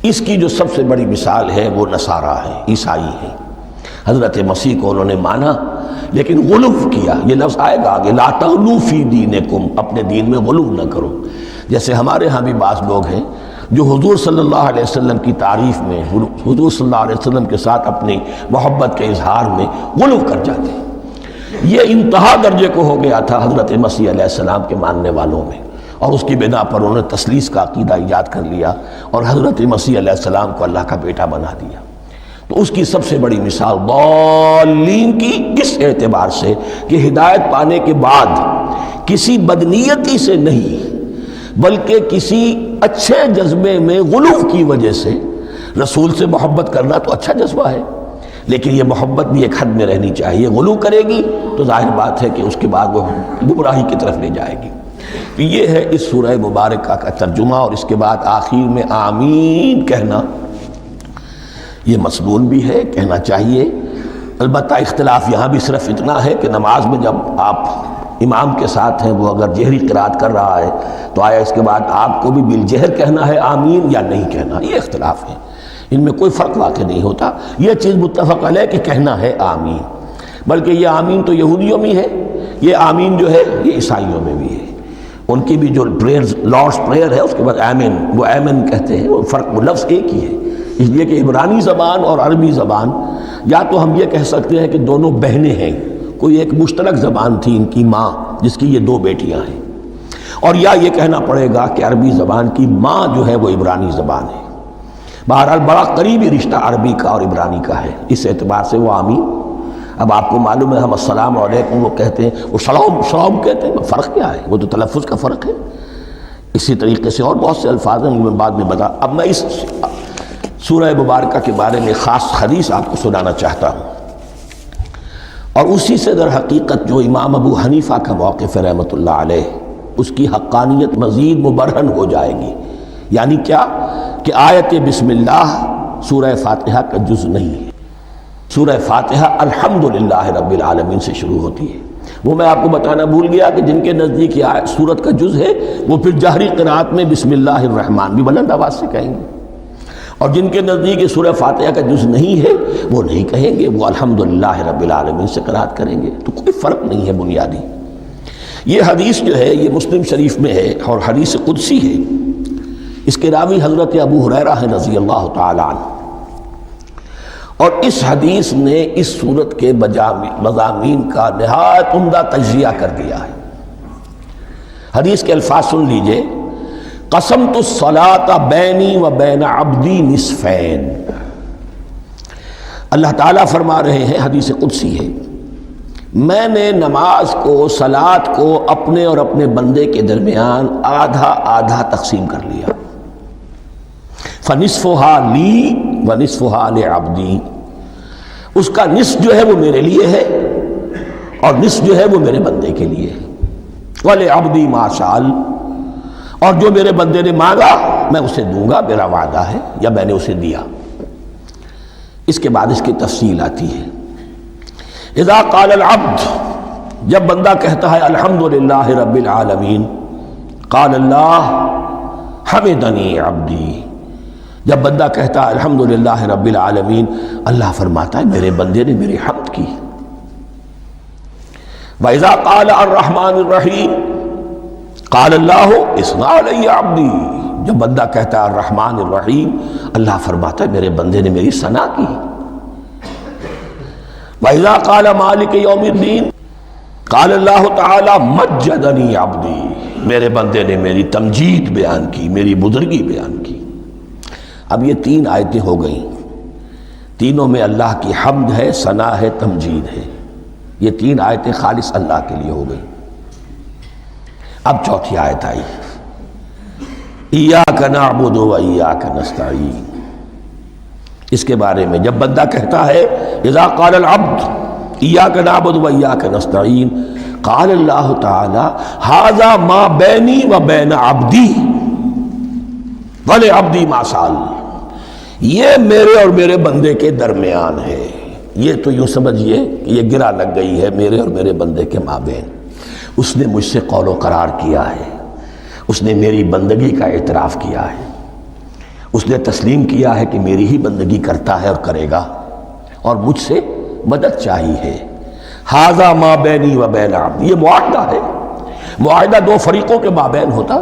اس کی جو سب سے بڑی مثال ہے وہ نصارہ ہے، عیسائی ہے۔ حضرت مسیح کو انہوں نے مانا لیکن غلو کیا، یہ لفظ آئے گا آگے، لا تغلو فی دینکم، اپنے دین میں غلو نہ کرو۔ جیسے ہمارے ہاں بھی بعض لوگ ہیں جو حضور صلی اللہ علیہ وسلم کی تعریف میں، حضور صلی اللہ علیہ وسلم کے ساتھ اپنی محبت کے اظہار میں غلو کر جاتے ہیں۔ یہ انتہا درجے کو ہو گیا تھا حضرت مسیح علیہ السلام کے ماننے والوں میں، اور اس کی بنا پر انہوں نے تثلیث کا عقیدہ ایجاد کر لیا اور حضرت مسیح علیہ السلام کو اللہ کا بیٹا بنا دیا۔ تو اس کی سب سے بڑی مثال ضالین کی اس اعتبار سے کہ ہدایت پانے کے بعد کسی بدنیتی سے نہیں بلکہ کسی اچھے جذبے میں غلو کی وجہ سے رسول سے محبت کرنا تو اچھا جذبہ ہے، لیکن یہ محبت بھی ایک حد میں رہنی چاہیے۔ غلو کرے گی تو ظاہر بات ہے کہ اس کے بعد وہ گمراہی کی طرف لے جائے گی۔ تو یہ ہے اس سورہ مبارکہ کا ترجمہ، اور اس کے بعد آخر میں آمین کہنا یہ مسنون بھی ہے، کہنا چاہیے۔ البتہ اختلاف یہاں بھی صرف اتنا ہے کہ نماز میں جب آپ امام کے ساتھ ہیں، وہ اگر جہری قرات کر رہا ہے تو آیا اس کے بعد آپ کو بھی بالجہر کہنا ہے آمین یا نہیں کہنا، یہ اختلاف ہے، ان میں کوئی فرق واقع نہیں ہوتا۔ یہ چیز متفق علیہ کہ کہنا ہے آمین، بلکہ یہ آمین تو یہودیوں میں ہے، یہ آمین جو ہے یہ عیسائیوں میں بھی ہے۔ ان کی بھی جو لارڈس پریئر ہے اس کے بعد آمین، وہ آمین کہتے ہیں، وہ فرق، وہ لفظ ایک ہی ہے، اس لیے کہ عبرانی زبان اور عربی زبان یا تو ہم یہ کہہ سکتے ہیں کہ دونوں بہنیں ہیں، کوئی ایک مشترک زبان تھی ان کی ماں جس کی یہ دو بیٹیاں ہیں، اور یا یہ کہنا پڑے گا کہ عربی زبان کی ماں جو ہے وہ عبرانی زبان ہے۔ بہرحال بڑا قریبی رشتہ عربی کا اور عبرانی کا ہے، اس اعتبار سے وہ آمین۔ اب آپ کو معلوم ہے ہم السلام علیکم وہ کہتے ہیں، وہ سلام کہتے ہیں، فرق کیا ہے؟ وہ تو تلفظ کا فرق ہے۔ اسی طریقے سے اور بہت سے الفاظ ہیں، میں بعد میں بتا۔ اب میں اس سورہ مبارکہ کے بارے میں خاص حدیث آپ کو سنانا چاہتا ہوں، اور اسی سے در حقیقت جو امام ابو حنیفہ کا موقف ہے رحمۃ اللہ علیہ، اس کی حقانیت مزید مبرہن ہو جائے گی۔ یعنی کیا کہ آیت بسم اللہ سورہ فاتحہ کا جز نہیں ہے، سورہ فاتحہ الحمدللہ رب العالمین سے شروع ہوتی ہے۔ وہ میں آپ کو بتانا بھول گیا کہ جن کے نزدیک یہ سورت کا جز ہے وہ پھر جہری قرات میں بسم اللہ الرحمن بھی بلند آواز سے کہیں گے، اور جن کے نزدیک یہ سورہ فاتحہ کا جز نہیں ہے وہ نہیں کہیں گے، وہ الحمدللہ رب العالمین سے قرات کریں گے۔ تو کوئی فرق نہیں ہے بنیادی۔ یہ حدیث جو ہے یہ مسلم شریف میں ہے اور حدیث قدسی ہے، اس کے راوی حضرت ابو ہریرہ ہیں رضی اللہ تعالی عنہ، اور اس حدیث نے اس سورت کے مضامین کا نہایت عمدہ تجزیہ کر دیا ہے۔ حدیث کے الفاظ سن لیجئے، قسمت الصلاۃ بینی و بین عبدی نصفین۔ اللہ تعالیٰ فرما رہے ہیں، حدیث قدسی ہے، میں نے نماز کو، صلاۃ کو اپنے اور اپنے بندے کے درمیان آدھا آدھا تقسیم کر لیا۔ فنصفها لی ونصفها لعبدی، اس کا نصف جو ہے وہ میرے لیے ہے اور نصف جو ہے وہ میرے بندے کے لیے ہے۔ ولعبدی ما سأل، اور جو میرے بندے نے مانگا میں اسے دوں گا، میرا وعدہ ہے یا میں نے اسے دیا۔ اس کے بعد اس کی تفصیل آتی ہے، اذا قال العبد، جب بندہ کہتا ہے الحمدللہ رب العالمین، قال اللہ حمدنی عبدی، جب بندہ کہتا ہے الحمدللہ رب العالمین، اللہ فرماتا ہے میرے بندے نے میری حمد کی۔ وَإِذَا قَالَ الرَّحْمَنِ الرَّحِيمِ قَالَ اللَّهُ اثْنَى عَلَيَّ عَبْدِي، جب بندہ کہتا ہے الرحمن الرحیم، اللہ فرماتا ہے میرے بندے نے میری ثنا کی۔ وَإِذَا قَالَ مَالِكِ يَوْمِ الدِّينِ قَالَ اللَّهُ تَعَالَى مَجَّدَنِي عَبْدِي، میرے بندے نے میری تمجید بیان کی، میری بزرگی بیان کی۔ اب یہ تین آیتیں ہو گئیں، تینوں میں اللہ کی حمد ہے، ثنا ہے، تمجید ہے۔ یہ تین آیتیں خالص اللہ کے لیے ہو گئیں۔ اب چوتھی آیت آئی، ایاک نعبد و ایاک نستعین۔ اس کے بارے میں جب بندہ کہتا ہے اذا قال العبد ایاک نعبد و ایاک نستعین، قال اللہ تعالی ھذا ما بینی و بین عبدی ولعبدی ما سأل، یہ میرے اور میرے بندے کے درمیان ہے۔ یہ تو یوں سمجھئے کہ یہ گرہ لگ گئی ہے میرے اور میرے بندے کے مابین، اس نے مجھ سے قول و قرار کیا ہے، اس نے میری بندگی کا اعتراف کیا ہے، اس نے تسلیم کیا ہے کہ میری ہی بندگی کرتا ہے اور کرے گا، اور مجھ سے مدد چاہیے ہے۔ ھذا ما بینی و بین عبدی، یہ معاہدہ ہے، معاہدہ دو فریقوں کے مابین ہوتا،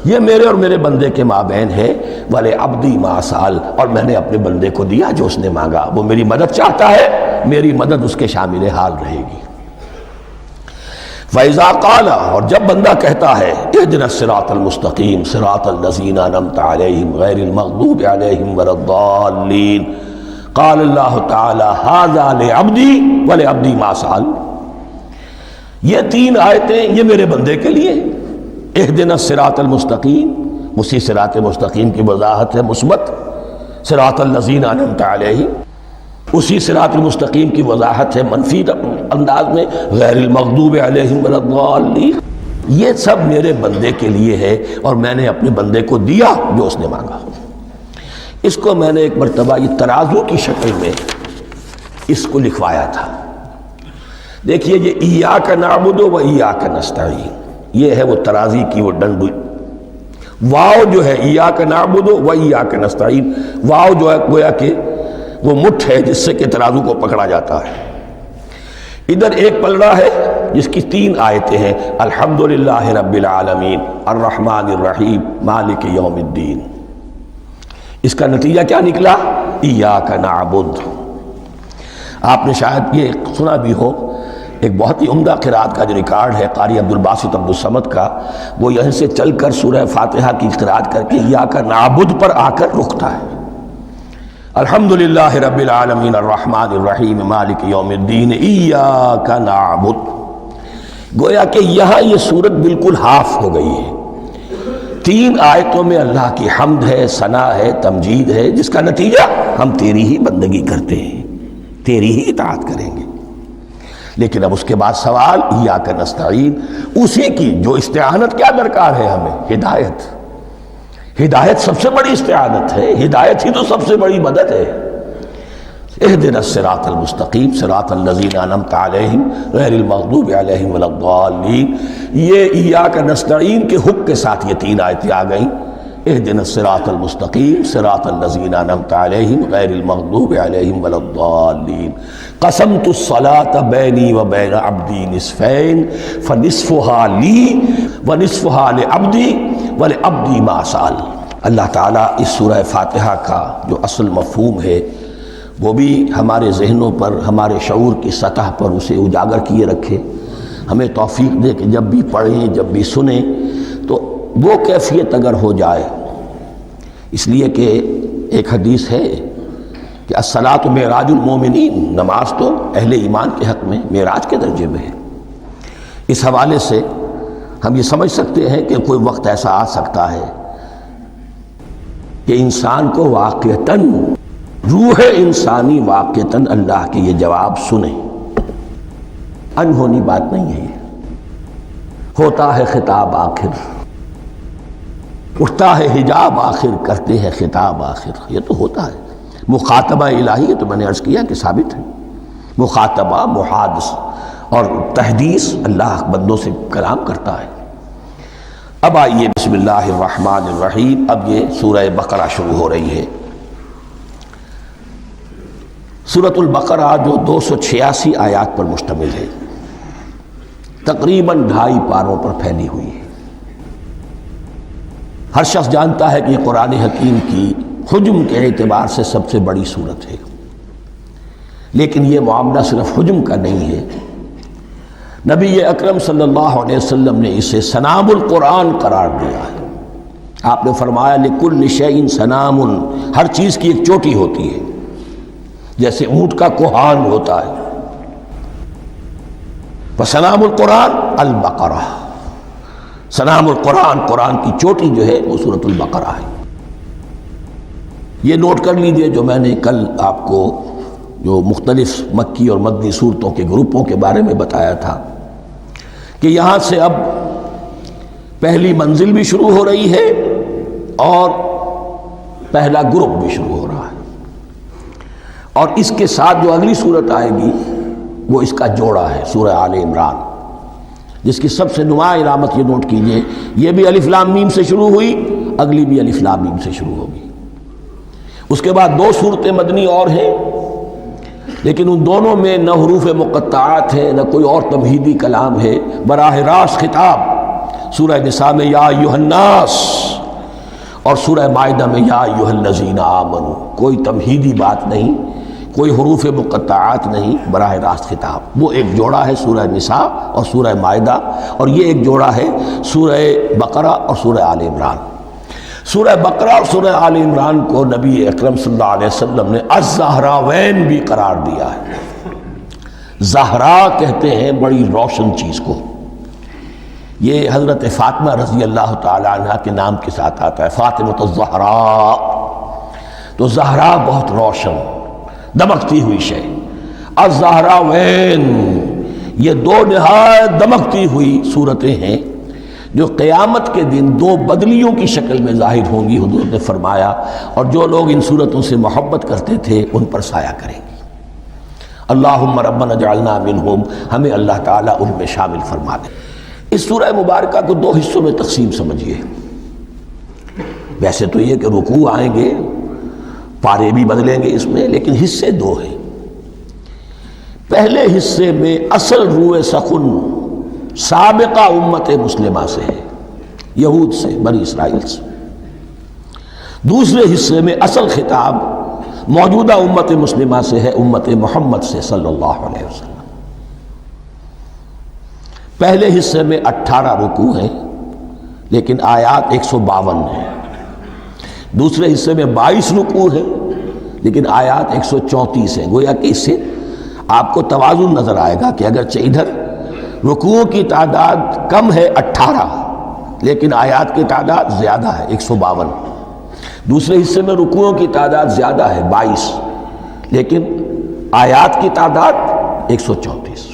یہ میرے اور میرے بندے کے مابین ہے۔ وَلِعَبْدِي مَا سَأَلَ، اور میں نے اپنے بندے کو دیا جو اس نے مانگا، وہ میری مدد چاہتا ہے، میری مدد اس کے شامل حال رہے گی۔ فَإِذَا قَالَ، اور جب بندہ کہتا ہے اهْدِنَا الصِّرَاطَ الْمُسْتَقِيمَ صِرَاطَ الَّذِينَ أَنْعَمْتَ عَلَيْهِمْ غَيْرِ الْمَغْضُوبِ عَلَيْهِمْ وَلَا الضَّالِّينَ، قال اللہ تعالی ھذا لعبدی ولعبدی ما سأل، یہ تین آیتیں یہ میرے بندے کے لیے، اہدنا الصراط المستقیم، اسی صراط مستقیم کی وضاحت ہے مثبت، صراط الذین انعمت علیہم، اسی صراط المستقیم کی وضاحت ہے منفی انداز میں، غیر المغضوب علیہم ولا الضالین۔ یہ سب میرے بندے کے لیے ہے اور میں نے اپنے بندے کو دیا جو اس نے مانگا۔ اس کو میں نے ایک مرتبہ یہ ترازو کی شکل میں اس کو لکھوایا تھا۔ دیکھیے یہ ایاک نعبد و ایاک نستعین، یہ ہے وہ ترازی کی وہ ڈنڈ، واو جو ہے ایاک نعبد و ایاک نستعین، واو جو ہے گویا کہ وہ مٹھ ہے جس سے کہ ترازو کو پکڑا جاتا ہے۔ ادھر ایک پلڑا ہے جس کی تین آیتیں ہیں، الحمدللہ رب العالمین الرحمن الرحیم مالک یوم الدین۔ اس کا نتیجہ کیا نکلا؟ ایاک نعبد۔ آپ نے شاید یہ سنا بھی ہو، ایک بہت ہی عمدہ قرات کا جو ریکارڈ ہے قاری عبدالباسط عبدالصمد کا، وہ یہیں سے چل کر سورہ فاتحہ کی قرات کر کے ایاک نعبد پر آ کر رکتا ہے۔ الحمدللہ رب العالمین الرحمن الرحیم مالک یوم الدین ایاک نعبد۔ گویا کہ یہاں یہ صورت بالکل ہاف ہو گئی ہے، تین آیتوں میں اللہ کی حمد ہے، ثنا ہے، تمجید ہے، جس کا نتیجہ ہم تیری ہی بندگی کرتے ہیں، تیری ہی اطاعت کریں گے۔ لیکن اب اس کے بعد سوال ایاک نستعین، اسی کی جو استعانت کیا درکار ہے ہمیں؟ ہدایت۔ ہدایت سب سے بڑی استعانت ہے، ہدایت ہی تو سب سے بڑی مدد ہے۔ اہدنا الصراط المستقیم صراط الذین انعمت علیہم غیر المغضوب علیہم ولا الضالین، یہ ایاک نستعین کے حق کے ساتھ یہ تین آیتیں آ گئیں، اہدنا الصراط المستقیم صراط الذین انعمت علیہم غیر المغضوب علیہم ولا الضالین، قسمت الصلاة بینی و بین عبدی نصفین فنصفها لی ونصفها لعبدی ولعبدی ما سأل۔ اللہ تعالیٰ اس سورہ فاتحہ کا جو اصل مفہوم ہے وہ بھی ہمارے ذہنوں پر، ہمارے شعور کی سطح پر اسے اجاگر کیے رکھے، ہمیں توفیق دے کہ جب بھی پڑھیں، جب بھی سنیں تو وہ کیفیت اگر ہو جائے۔ اس لیے کہ ایک حدیث ہے کہ الصلاۃ معراج المومنین، نماز تو اہل ایمان کے حق میں معراج کے درجے میں ہے۔ اس حوالے سے ہم یہ سمجھ سکتے ہیں کہ کوئی وقت ایسا آ سکتا ہے کہ انسان کو واقعتاً، روح انسانی واقعتاً اللہ کے یہ جواب سنیں۔ انہونی بات نہیں ہے یہ، ہوتا ہے خطاب آخر، اٹھتا ہے حجاب آخر، کرتے ہیں خطاب آخر، یہ تو ہوتا ہے۔ مخاطبہ الہی، یہ تو میں نے عرض کیا کہ ثابت ہے، مخاطبہ، محادث اور تحدیث، اللہ بندوں سے کلام کرتا ہے۔ اب آئیے بسم اللہ الرحمن الرحیم، اب یہ سورہ بقرہ شروع ہو رہی ہے۔ سورۃ البقرہ جو 286 آیات پر مشتمل ہے، تقریباً 2.5 پاروں پر پھیلی ہوئی ہے۔ ہر شخص جانتا ہے کہ یہ قرآن حکیم کی حجم کے اعتبار سے سب سے بڑی سورت ہے، لیکن یہ معاملہ صرف حجم کا نہیں ہے۔ نبی اکرم صلی اللہ علیہ وسلم نے اسے سنام القرآن قرار دیا ہے۔ آپ نے فرمایا لکل شیء سنام، ہر چیز کی ایک چوٹی ہوتی ہے، جیسے اونٹ کا کوہان ہوتا ہے۔ فسنام القرآن البقرہ، سنام القرآن، قرآن کی چوٹی جو ہے وہ سورۃ البقرہ ہے۔ یہ نوٹ کر لیجئے جو میں نے کل آپ کو جو مختلف مکی اور مدنی صورتوں کے گروپوں کے بارے میں بتایا تھا کہ یہاں سے اب پہلی منزل بھی شروع ہو رہی ہے اور پہلا گروپ بھی شروع ہو رہا ہے، اور اس کے ساتھ جو اگلی صورت آئے گی وہ اس کا جوڑا ہے، سورہ آل عمران، جس کی سب سے نمایاں علامت یہ نوٹ کیجئے، یہ بھی الف لام میم سے شروع ہوئی، اگلی بھی الف لام میم سے شروع ہوگی۔ اس کے بعد 2 صورتیں مدنی اور ہیں، لیکن ان دونوں میں نہ حروف مقطعات ہے، نہ کوئی اور تمہیدی کلام ہے، براہ راست خطاب سورہ نساء میں یا ایھا الناس اور سورہ مائدہ میں یا ایھا الذین آمنوا، کوئی تمہیدی بات نہیں، کوئی حروف مقطعات نہیں، براہ راست خطاب۔ وہ ایک جوڑا ہے سورہ نساء اور سورہ مائدہ، اور یہ ایک جوڑا ہے سورہ بقرہ اور سورہ آل عمران۔ سورہ بقرہ اور سورہ آل عمران کو نبی اکرم صلی اللہ علیہ وسلم نے الزہراوین بھی قرار دیا ہے۔ زہرا کہتے ہیں بڑی روشن چیز کو، یہ حضرت فاطمہ رضی اللہ تعالی عنہ کے نام کے ساتھ آتا ہے، فاطمۃ الزہراء، تو زہرا بہت روشن دمکتی ہوئی شے۔ الزہراوین یہ دو نہایت دمکتی ہوئی صورتیں ہیں جو قیامت کے دن دو بدلیوں کی شکل میں ظاہر ہوں گی، حضور نے فرمایا، اور جو لوگ ان صورتوں سے محبت کرتے تھے ان پر سایہ کریں گی۔ اللہم ربنا اجعلنا منہم، ہمیں اللہ تعالیٰ ان میں شامل فرما دے۔ اس سورہ مبارکہ کو دو حصوں میں تقسیم سمجھیے۔ ویسے تو یہ کہ رکوع آئیں گے، پارے بھی بدلیں گے اس میں، لیکن حصے دو ہیں۔ پہلے حصے میں اصل روح سخن سابقہ امت مسلمہ سے ہے، یہود سے، بنی اسرائیل سے۔ دوسرے حصے میں اصل خطاب موجودہ امت مسلمہ سے ہے، امت محمد سے صلی اللہ علیہ وسلم۔ پہلے حصے میں 18 رکوع ہیں لیکن آیات 152 ہیں، دوسرے حصے میں 22 رکوع ہیں لیکن آیات 134 ہیں۔ گویا کہ اس سے آپ کو توازن نظر آئے گا کہ اگرچہ ادھر رکوعوں کی تعداد کم ہے 18 لیکن آیات کی تعداد زیادہ ہے 152، دوسرے حصے میں رکوعوں کی تعداد زیادہ ہے 22 لیکن آیات کی تعداد 134۔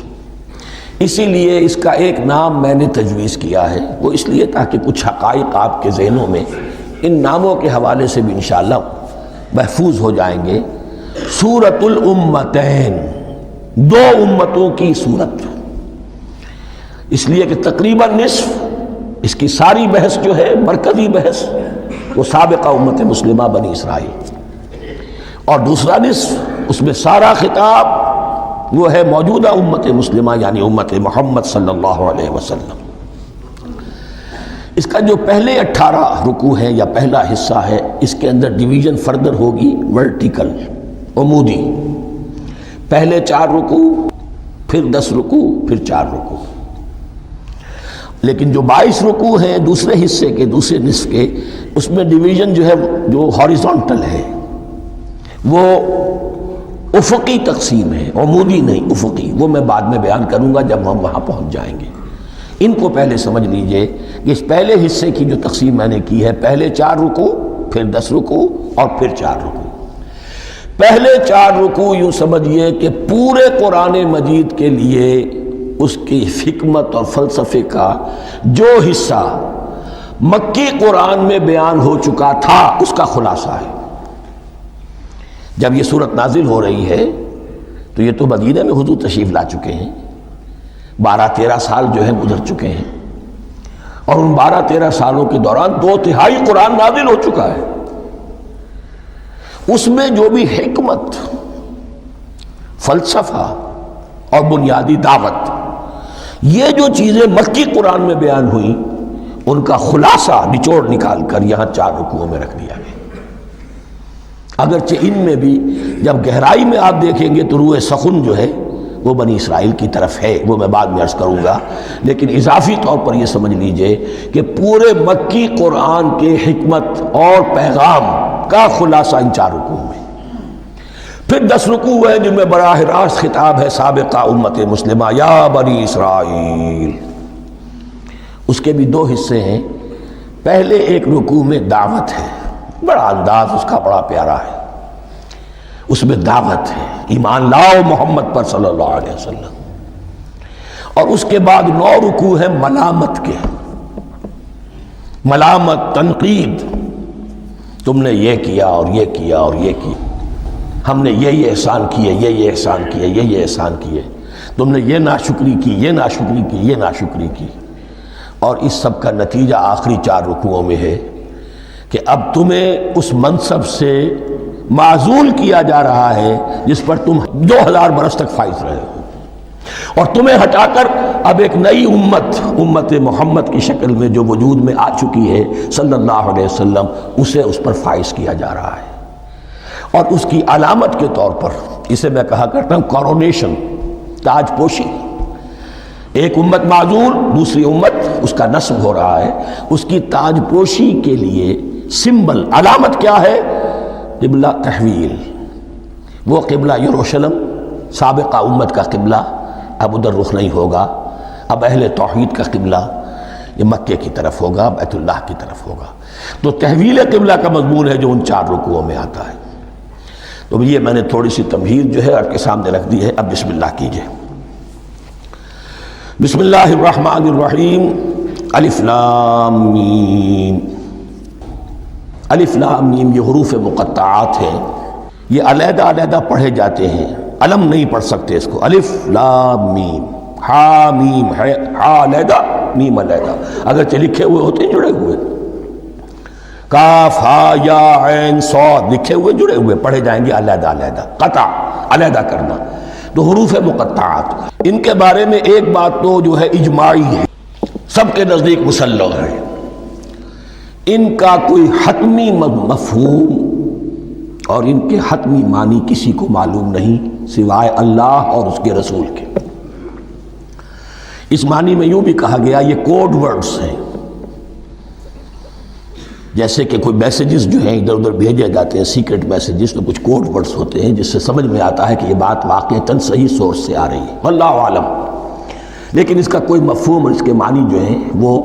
اسی لیے اس کا ایک نام میں نے تجویز کیا ہے، وہ اس لیے تاکہ کچھ حقائق آپ کے ذہنوں میں ان ناموں کے حوالے سے بھی انشاءاللہ محفوظ ہو جائیں گے۔ سورۃ الامتین، دو امتوں کی صورت، اس لیے کہ تقریباً نصف اس کی ساری بحث جو ہے، مرکزی بحث، وہ سابقہ امت مسلمہ بنی اسرائیل، اور دوسرا نصف اس میں سارا خطاب وہ ہے موجودہ امت مسلمہ یعنی امت محمد صلی اللہ علیہ وسلم۔ اس کا جو پہلے 18 رکوع ہے یا پہلا حصہ ہے، اس کے اندر ڈویژن فردر ہوگی ورٹیکل، عمودی، پہلے 4 رکوع، پھر 10 رکوع، پھر 4 رکوع۔ لیکن جو 22 رکوع ہیں دوسرے حصے کے، دوسرے نصف کے، اس میں ڈویژن جو ہے جو ہاریزونٹل ہے، وہ افقی تقسیم ہے، عمودی نہیں، افقی۔ وہ میں بعد میں بیان کروں گا جب ہم وہاں پہنچ جائیں گے۔ ان کو پہلے سمجھ لیجئے کہ اس پہلے حصے کی جو تقسیم میں نے کی ہے، پہلے 4 رکوع، پھر 10 رکوع اور پھر 4 رکوع۔ پہلے 4 رکوع یوں سمجھیے کہ پورے قرآن مجید کے لیے اس کی حکمت اور فلسفے کا جو حصہ مکی قرآن میں بیان ہو چکا تھا اس کا خلاصہ ہے۔ جب یہ صورت نازل ہو رہی ہے تو یہ تو مدینہ میں حضور تشریف لا چکے ہیں، 12-13 سال جو ہے گزر چکے ہیں، اور ان 12-13 سالوں کے دوران 2/3 قرآن نازل ہو چکا ہے۔ اس میں جو بھی حکمت، فلسفہ اور بنیادی دعوت، یہ جو چیزیں مکی قرآن میں بیان ہوئیں، ان کا خلاصہ نچوڑ نکال کر یہاں 4 رکوعوں میں رکھ دیا گیا۔ اگرچہ ان میں بھی جب گہرائی میں آپ دیکھیں گے تو روح سخن جو ہے وہ بنی اسرائیل کی طرف ہے، وہ میں بعد میں عرض کروں گا، لیکن اضافی طور پر یہ سمجھ لیجئے کہ پورے مکی قرآن کے حکمت اور پیغام کا خلاصہ ان 4 رکوعوں میں۔ پھر 10 رکوع ہیں جن میں براہ راست خطاب ہے سابقہ امت مسلمہ، یا بنی اسرائیل۔ اس کے بھی 2 حصے ہیں۔ پہلے ایک رکوع میں دعوت ہے، بڑا انداز اس کا بڑا پیارا ہے، اس میں دعوت ہے، ایمان لاؤ محمد پر صلی اللہ علیہ وسلم۔ اور اس کے بعد 9 رکوع ہیں ملامت کے، ملامت، تنقید، تم نے یہ کیا اور یہ کیا اور یہ کیا، ہم نے یہ احسان کیے، یہ احسان کیے، یہ احسان کیے، تم نے یہ ناشکری کی، یہ ناشکری کی، یہ ناشکری کی۔ اور اس سب کا نتیجہ آخری 4 رکوعوں میں ہے کہ اب تمہیں اس منصب سے معزول کیا جا رہا ہے جس پر تم 2000 برس تک فائز رہے ہو، اور تمہیں ہٹا کر اب ایک نئی امت محمد کی شکل میں جو وجود میں آ چکی ہے صلی اللہ علیہ وسلم، اسے اس پر فائز کیا جا رہا ہے۔ اور اس کی علامت کے طور پر اسے میں کہا کرتا ہوں کورونیشن، تاج پوشی۔ ایک امت معزول، دوسری امت اس کا نصب ہو رہا ہے، اس کی تاج پوشی کے لیے سمبل، علامت کیا ہے؟ قبلہ تحویل، وہ قبلہ یروشلم سابقہ امت کا قبلہ اب ادھر رخ نہیں ہوگا، اب اہل توحید کا قبلہ یہ مکے کی طرف ہوگا، بیت اللہ کی طرف ہوگا۔ تو تحویل قبلہ کا مضمون ہے جو ان 4 رکوعوں میں آتا ہے۔ تو یہ میں نے تھوڑی سی تمہید جو ہے آپ کے سامنے رکھ دی ہے۔ اب بسم اللہ کیجئے۔ بسم اللہ الرحمن الرحیم۔ الف لام میم۔ الف لام میم یہ حروف مقطعات ہیں، یہ علیحدہ علیحدہ پڑھے جاتے ہیں، علم نہیں پڑھ سکتے اس کو۔ الف لام میم، ہا میم ہے، ہا علیحدہ میم علیحدہ، اگرچہ لکھے ہوئے ہوتے ہیں جڑے ہوئے، کاف ہا یا عین صاد لکھے ہوئے جڑے ہوئے، پڑھے جائیں گے علیحدہ علیحدہ، قطع علیحدہ کرنا۔ تو حروف مقطعات ان کے بارے میں ایک بات تو جو ہے اجماعی ہے، سب کے نزدیک مسلم ہے، ان کا کوئی حتمی مفہوم اور ان کے حتمی معنی کسی کو معلوم نہیں سوائے اللہ اور اس کے رسول کے۔ اس معنی میں یوں بھی کہا گیا یہ کوڈ ورڈز ہیں، جیسے کہ کوئی میسیجز جو ہیں ادھر ادھر بھیجے جاتے ہیں، سیکرٹ میسیجز، تو کچھ کوڈ ورڈز ہوتے ہیں جس سے سمجھ میں آتا ہے کہ یہ بات واقعتاً صحیح سورس سے آ رہی ہے، واللہ عالم۔ لیکن اس کا کوئی مفہوم اور اس کے معنی جو ہیں وہ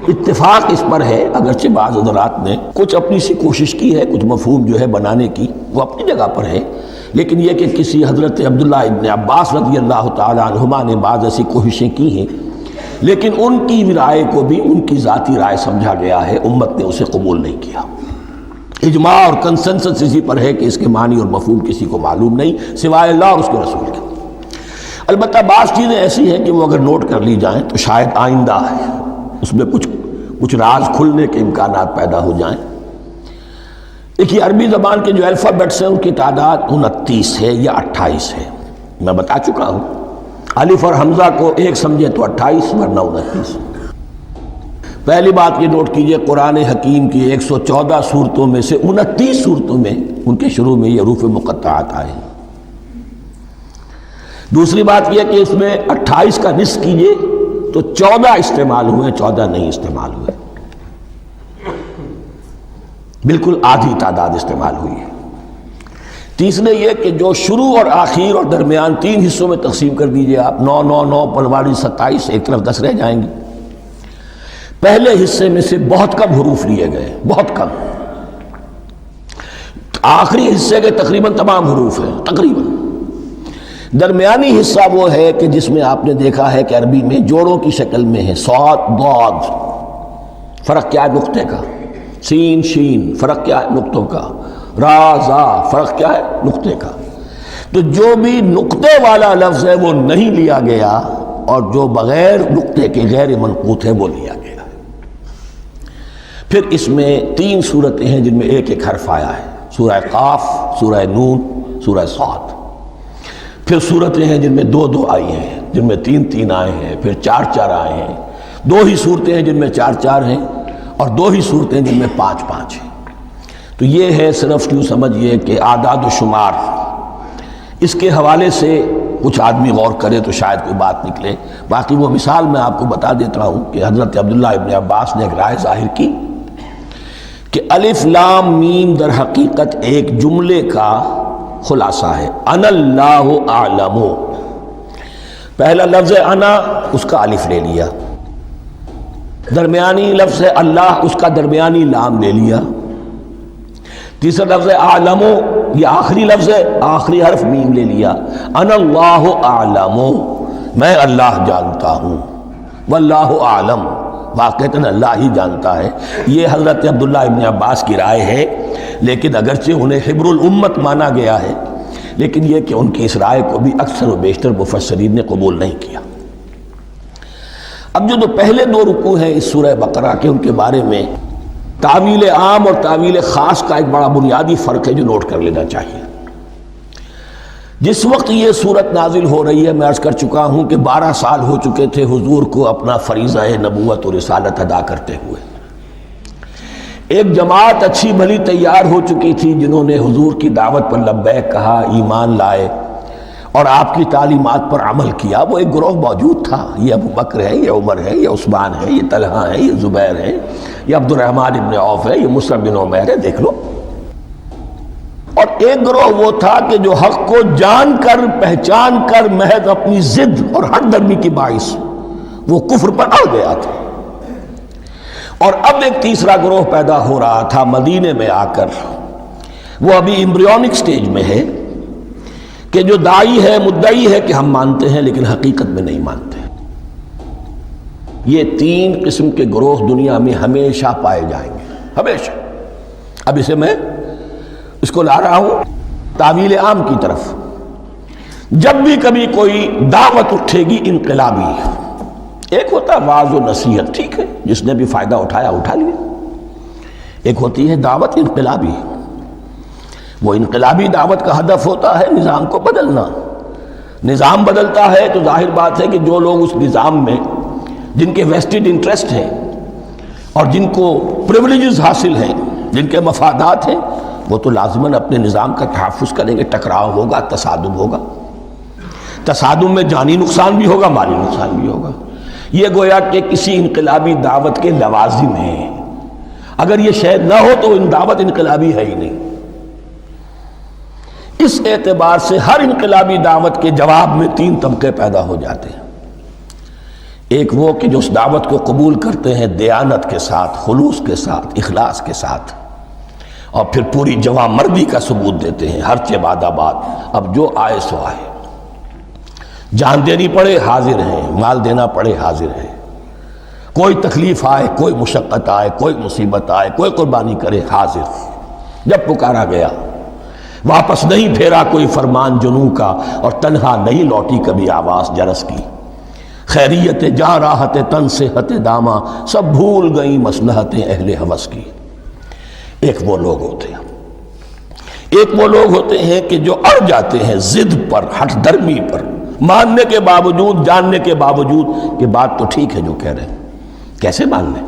اتفاق اس پر ہے، اگرچہ بعض حضرات نے کچھ اپنی سی کوشش کی ہے، کچھ مفہوم جو ہے بنانے کی، وہ اپنی جگہ پر ہے، لیکن یہ کہ کسی حضرت عبداللہ ابن عباس رضی اللہ تعالیٰ عنہما نے بعض ایسی کوششیں کی ہیں، لیکن ان کی رائے کو بھی ان کی ذاتی رائے سمجھا گیا ہے، امت نے اسے قبول نہیں کیا۔ اجماع اور کنسنسس اسی پر ہے کہ اس کے معنی اور مفہوم کسی کو معلوم نہیں سوائے اللہ اور اس کے رسول کے۔ البتہ بعض چیزیں ایسی ہیں کہ وہ اگر نوٹ کر لی جائیں تو شاید آئندہ ہے اس میں کچھ راز کھلنے کے امکانات پیدا ہو جائیں۔ دیکھیے عربی زبان کے جو الفابیٹس ہیں ان کی تعداد 29 ہے یا 28 ہے، میں بتا چکا ہوں۔ الف اور حمزہ کو ایک سمجھیں تو 28 ورنہ 29۔ پہلی بات یہ نوٹ کیجئے، قرآن حکیم کی 114 صورتوں میں سے 29 صورتوں میں ان کے شروع میں یہ حروف مقطعات آئے ہیں۔ دوسری بات یہ کہ اس میں 28 کا نصف کیجئے تو 14 استعمال ہوئے، 14 نہیں استعمال ہوئے، بالکل آدھی تعداد استعمال ہوئی ہے۔ تیسرے یہ کہ جو شروع اور آخر اور درمیان 3 حصوں میں تقسیم کر دیجئے آپ، 9 9 9 پلواڑی 27، ایک طرف 10 رہ جائیں گے۔ پہلے حصے میں سے بہت کم حروف لیے گئے، بہت کم، آخری حصے کے تقریباً تمام حروف ہیں تقریباً۔ درمیانی حصہ وہ ہے کہ جس میں آپ نے دیکھا ہے کہ عربی میں جوڑوں کی شکل میں ہے، صاد ضاد، فرق کیا ہے نقطے کا، سین شین فرق کیا ہے نقطوں کا، را زا فرق کیا ہے نقطے کا۔ تو جو بھی نقطے والا لفظ ہے وہ نہیں لیا گیا، اور جو بغیر نقطے کے غیر منقوط ہے وہ لیا گیا۔ پھر اس میں 3 صورتیں ہیں جن میں ایک ایک حرف آیا ہے، سورہ قاف، سورہ نون، سورہ صاد۔ پھر صورتیں ہیں جن میں 2 2 آئی ہیں، جن میں 3 3 آئے ہیں، پھر 4 4 آئے ہیں، 2 ہی صورتیں ہیں جن میں 4 4 ہیں، اور 2 ہی صورتیں جن میں 5 5 ہیں۔ تو یہ ہے صرف یوں سمجھیے کہ اعداد و شمار۔ اس کے حوالے سے کچھ آدمی غور کرے تو شاید کوئی بات نکلے۔ باقی وہ مثال میں آپ کو بتا دیتا ہوں کہ حضرت عبداللہ ابن عباس نے ایک رائے ظاہر کی کہ الف لام میم در حقیقت ایک جملے کا خلاصہ ہے، انا اللہ اعلم۔ پہلا لفظ انا، اس کا الف لے لیا، درمیانی لفظ اللہ، اس کا درمیانی لام لے لیا، تیسرا لفظ اعلم، یہ آخری لفظ ہے، آخری حرف میم لے لیا، انا اللہ اعلم، میں اللہ جانتا ہوں، واللہ اعلم، واقعتاً اللہ ہی جانتا ہے۔ یہ حضرت عبداللہ ابن عباس کی رائے ہے، لیکن اگرچہ انہیں حبر الامت مانا گیا ہے، لیکن یہ کہ ان کی اس رائے کو بھی اکثر و بیشتر مفسرین نے قبول نہیں کیا۔ اب جو پہلے 2 رکوع ہیں اس سورہ بقرہ کے، ان کے بارے میں تعویل عام اور تعویل خاص کا ایک بڑا بنیادی فرق ہے جو نوٹ کر لینا چاہیے۔ جس وقت یہ صورت نازل ہو رہی ہے، میں عرض کر چکا ہوں کہ 12 سال ہو چکے تھے حضور کو اپنا فریضہ نبوت و رسالت ادا کرتے ہوئے۔ ایک جماعت اچھی بھلی تیار ہو چکی تھی جنہوں نے حضور کی دعوت پر لبیک کہا، ایمان لائے، اور آپ کی تعلیمات پر عمل کیا، وہ ایک گروہ موجود تھا۔ یہ ابو بکر ہے، یہ عمر ہے، یہ عثمان ہے، یہ طلحہ ہے، یہ زبیر ہے، یہ عبد الرحمن ابن عوف ہے، یہ مصعب بن عمیر ہے، دیکھ لو۔ اور ایک گروہ وہ تھا کہ جو حق کو جان کر پہچان کر محض اپنی ضد اور ہٹ درمی کی باعث وہ کفر پر اڑ گیا تھا۔ اور اب ایک تیسرا گروہ پیدا ہو رہا تھا مدینے میں آ کر، وہ ابھی ایمبریونک سٹیج میں ہے، کہ جو داعی ہے، مدعی ہے کہ ہم مانتے ہیں لیکن حقیقت میں نہیں مانتے۔ یہ تین قسم کے گروہ دنیا میں ہمیشہ پائے جائیں گے، ہمیشہ۔ اب اسے میں اس کو لا رہا ہوں تعویل عام کی طرف۔ جب بھی کبھی کوئی دعوت اٹھے گی انقلابی، ایک ہوتا ہے وعظ و نصیحت، ٹھیک ہے، جس نے بھی فائدہ اٹھایا اٹھا لیا۔ ایک ہوتی ہے دعوت انقلابی، وہ انقلابی دعوت کا ہدف ہوتا ہے نظام کو بدلنا۔ نظام بدلتا ہے تو ظاہر بات ہے کہ جو لوگ اس نظام میں جن کے ویسٹڈ انٹرسٹ ہیں اور جن کو پریولیجز حاصل ہیں، جن کے مفادات ہیں، وہ تو لازماً اپنے نظام کا تحفظ کریں گے۔ ٹکراؤ ہوگا، تصادم ہوگا، تصادم میں جانی نقصان بھی ہوگا، مالی نقصان بھی ہوگا۔ یہ گویا کہ کسی انقلابی دعوت کے لوازم ہیں۔ اگر یہ شاید نہ ہو تو دعوت انقلابی ہے ہی نہیں۔ اس اعتبار سے ہر انقلابی دعوت کے جواب میں تین طبقے پیدا ہو جاتے ہیں۔ ایک وہ کہ جو اس دعوت کو قبول کرتے ہیں دیانت کے ساتھ، خلوص کے ساتھ، اخلاص کے ساتھ، اور پھر پوری جواں مردی کا ثبوت دیتے ہیں، ہر چہ بعد آباد، اب جو آئے سو آئے، جان دینی پڑے حاضر ہیں، مال دینا پڑے حاضر ہیں، کوئی تکلیف آئے، کوئی مشقت آئے، کوئی مصیبت آئے، کوئی قربانی کرے، حاضر۔ جب پکارا گیا واپس نہیں پھیرا کوئی فرمان جنوں کا، اور تنہا نہیں لوٹی کبھی آواز جرس کی۔ خیریت جاں راحت تن صحت داماں، سب بھول گئیں مصلحتیں اہل ہوس کی۔ ایک وہ لوگ ہوتے ہیں، ایک وہ لوگ ہوتے ہیں کہ جو اڑ جاتے ہیں ضد پر، ہٹ درمی پر، ماننے کے باوجود، جاننے کے باوجود کہ بات تو ٹھیک ہے جو کہہ رہے ہیں، کیسے مان لیں؟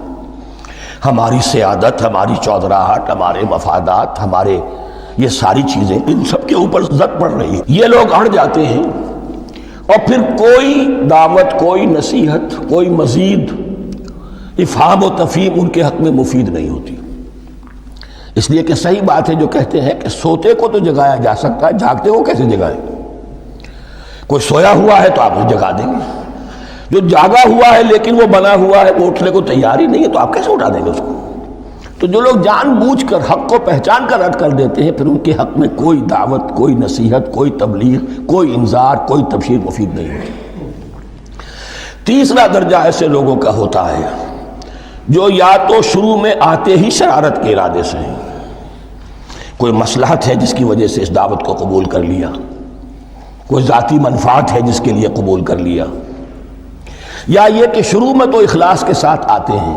ہماری سیادت، ہماری چودراہٹ، ہمارے مفادات، ہمارے یہ ساری چیزیں، ان سب کے اوپر زد پڑ رہی ہے۔ یہ لوگ اڑ جاتے ہیں، اور پھر کوئی دعوت، کوئی نصیحت، کوئی مزید افہام و تفہیم ان کے حق میں مفید نہیں ہوتی۔ اس لیے کہ صحیح بات ہے جو کہتے ہیں کہ سوتے کو تو جگایا جا سکتا ہے، جاگتے کو کیسے جگائیں؟ کوئی سویا ہوا ہے تو آپ اسے جگا دیں گے، جو جاگا ہوا ہے لیکن وہ بنا ہوا ہے، وہ اٹھنے کو تیار ہی نہیں ہے، تو آپ کیسے اٹھا دیں گے اس کو؟ تو جو لوگ جان بوجھ کر حق کو پہچان کر رد کر دیتے ہیں، پھر ان کے حق میں کوئی دعوت، کوئی نصیحت، کوئی تبلیغ، کوئی انذار، کوئی تبشیر مفید نہیں ہوتی۔ تیسرا درجہ ایسے لوگوں کا ہوتا ہے جو یا تو شروع میں آتے ہی شرارت کے ارادے سے ہیں، کوئی مصلحت ہے جس کی وجہ سے اس دعوت کو قبول کر لیا، کوئی ذاتی منفعت ہے جس کے لیے قبول کر لیا، یا یہ کہ شروع میں تو اخلاص کے ساتھ آتے ہیں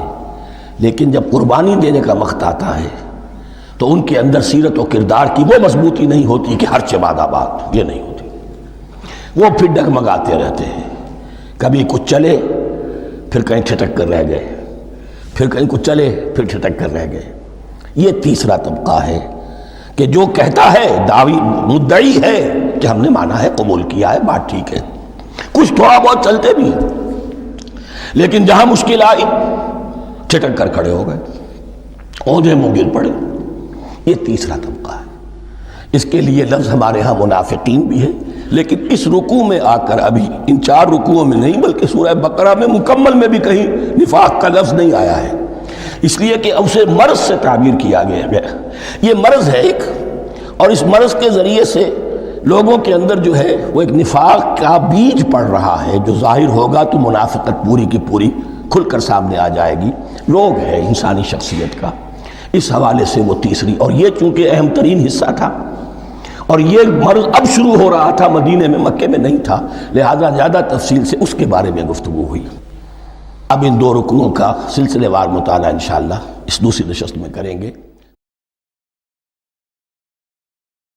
لیکن جب قربانی دینے کا وقت آتا ہے تو ان کے اندر سیرت و کردار کی وہ مضبوطی نہیں ہوتی کہ ہر چہ بعد آباد، یہ نہیں ہوتی۔ وہ پھر ڈگمگاتے رہتے ہیں، کبھی کچھ چلے پھر کہیں ٹھٹک کر رہ گئے، پھر کہیں کچھ چلے پھر ٹھٹک کر رہ گئے۔ یہ تیسرا طبقہ ہے کہ جو کہتا ہے، دعوی مدعی ہے کہ ہم نے مانا ہے، قبول کیا ہے، بات ٹھیک ہے، کچھ تھوڑا بہت چلتے بھی ہیں، لیکن جہاں مشکل آئی ٹھٹک کر کھڑے ہو گئے، اونھے منہ گر پڑے۔ یہ تیسرا طبقہ ہے۔ اس کے لیے لفظ ہمارے ہاں منافقین بھی ہے، لیکن اس رکوع میں آ کر ابھی ان 4 رکوعوں میں نہیں بلکہ سورہ بقرہ میں مکمل میں بھی کہیں نفاق کا لفظ نہیں آیا ہے، اس لیے کہ اسے مرض سے تعبیر کیا گیا۔ یہ مرض ہے ایک، اور اس مرض کے ذریعے سے لوگوں کے اندر جو ہے وہ ایک نفاق کا بیج پڑ رہا ہے، جو ظاہر ہوگا تو منافقت پوری کی پوری کھل کر سامنے آ جائے گی۔ روگ ہے انسانی شخصیت کا، اس حوالے سے وہ تیسری، اور یہ چونکہ اہم ترین حصہ تھا، اور یہ مرض اب شروع ہو رہا تھا مدینے میں، مکے میں نہیں تھا، لہذا زیادہ تفصیل سے اس کے بارے میں گفتگو ہوئی۔ اب ان 2 رکنوں کا سلسلے وار مطالعہ انشاءاللہ اس دوسری نشست میں کریں گے۔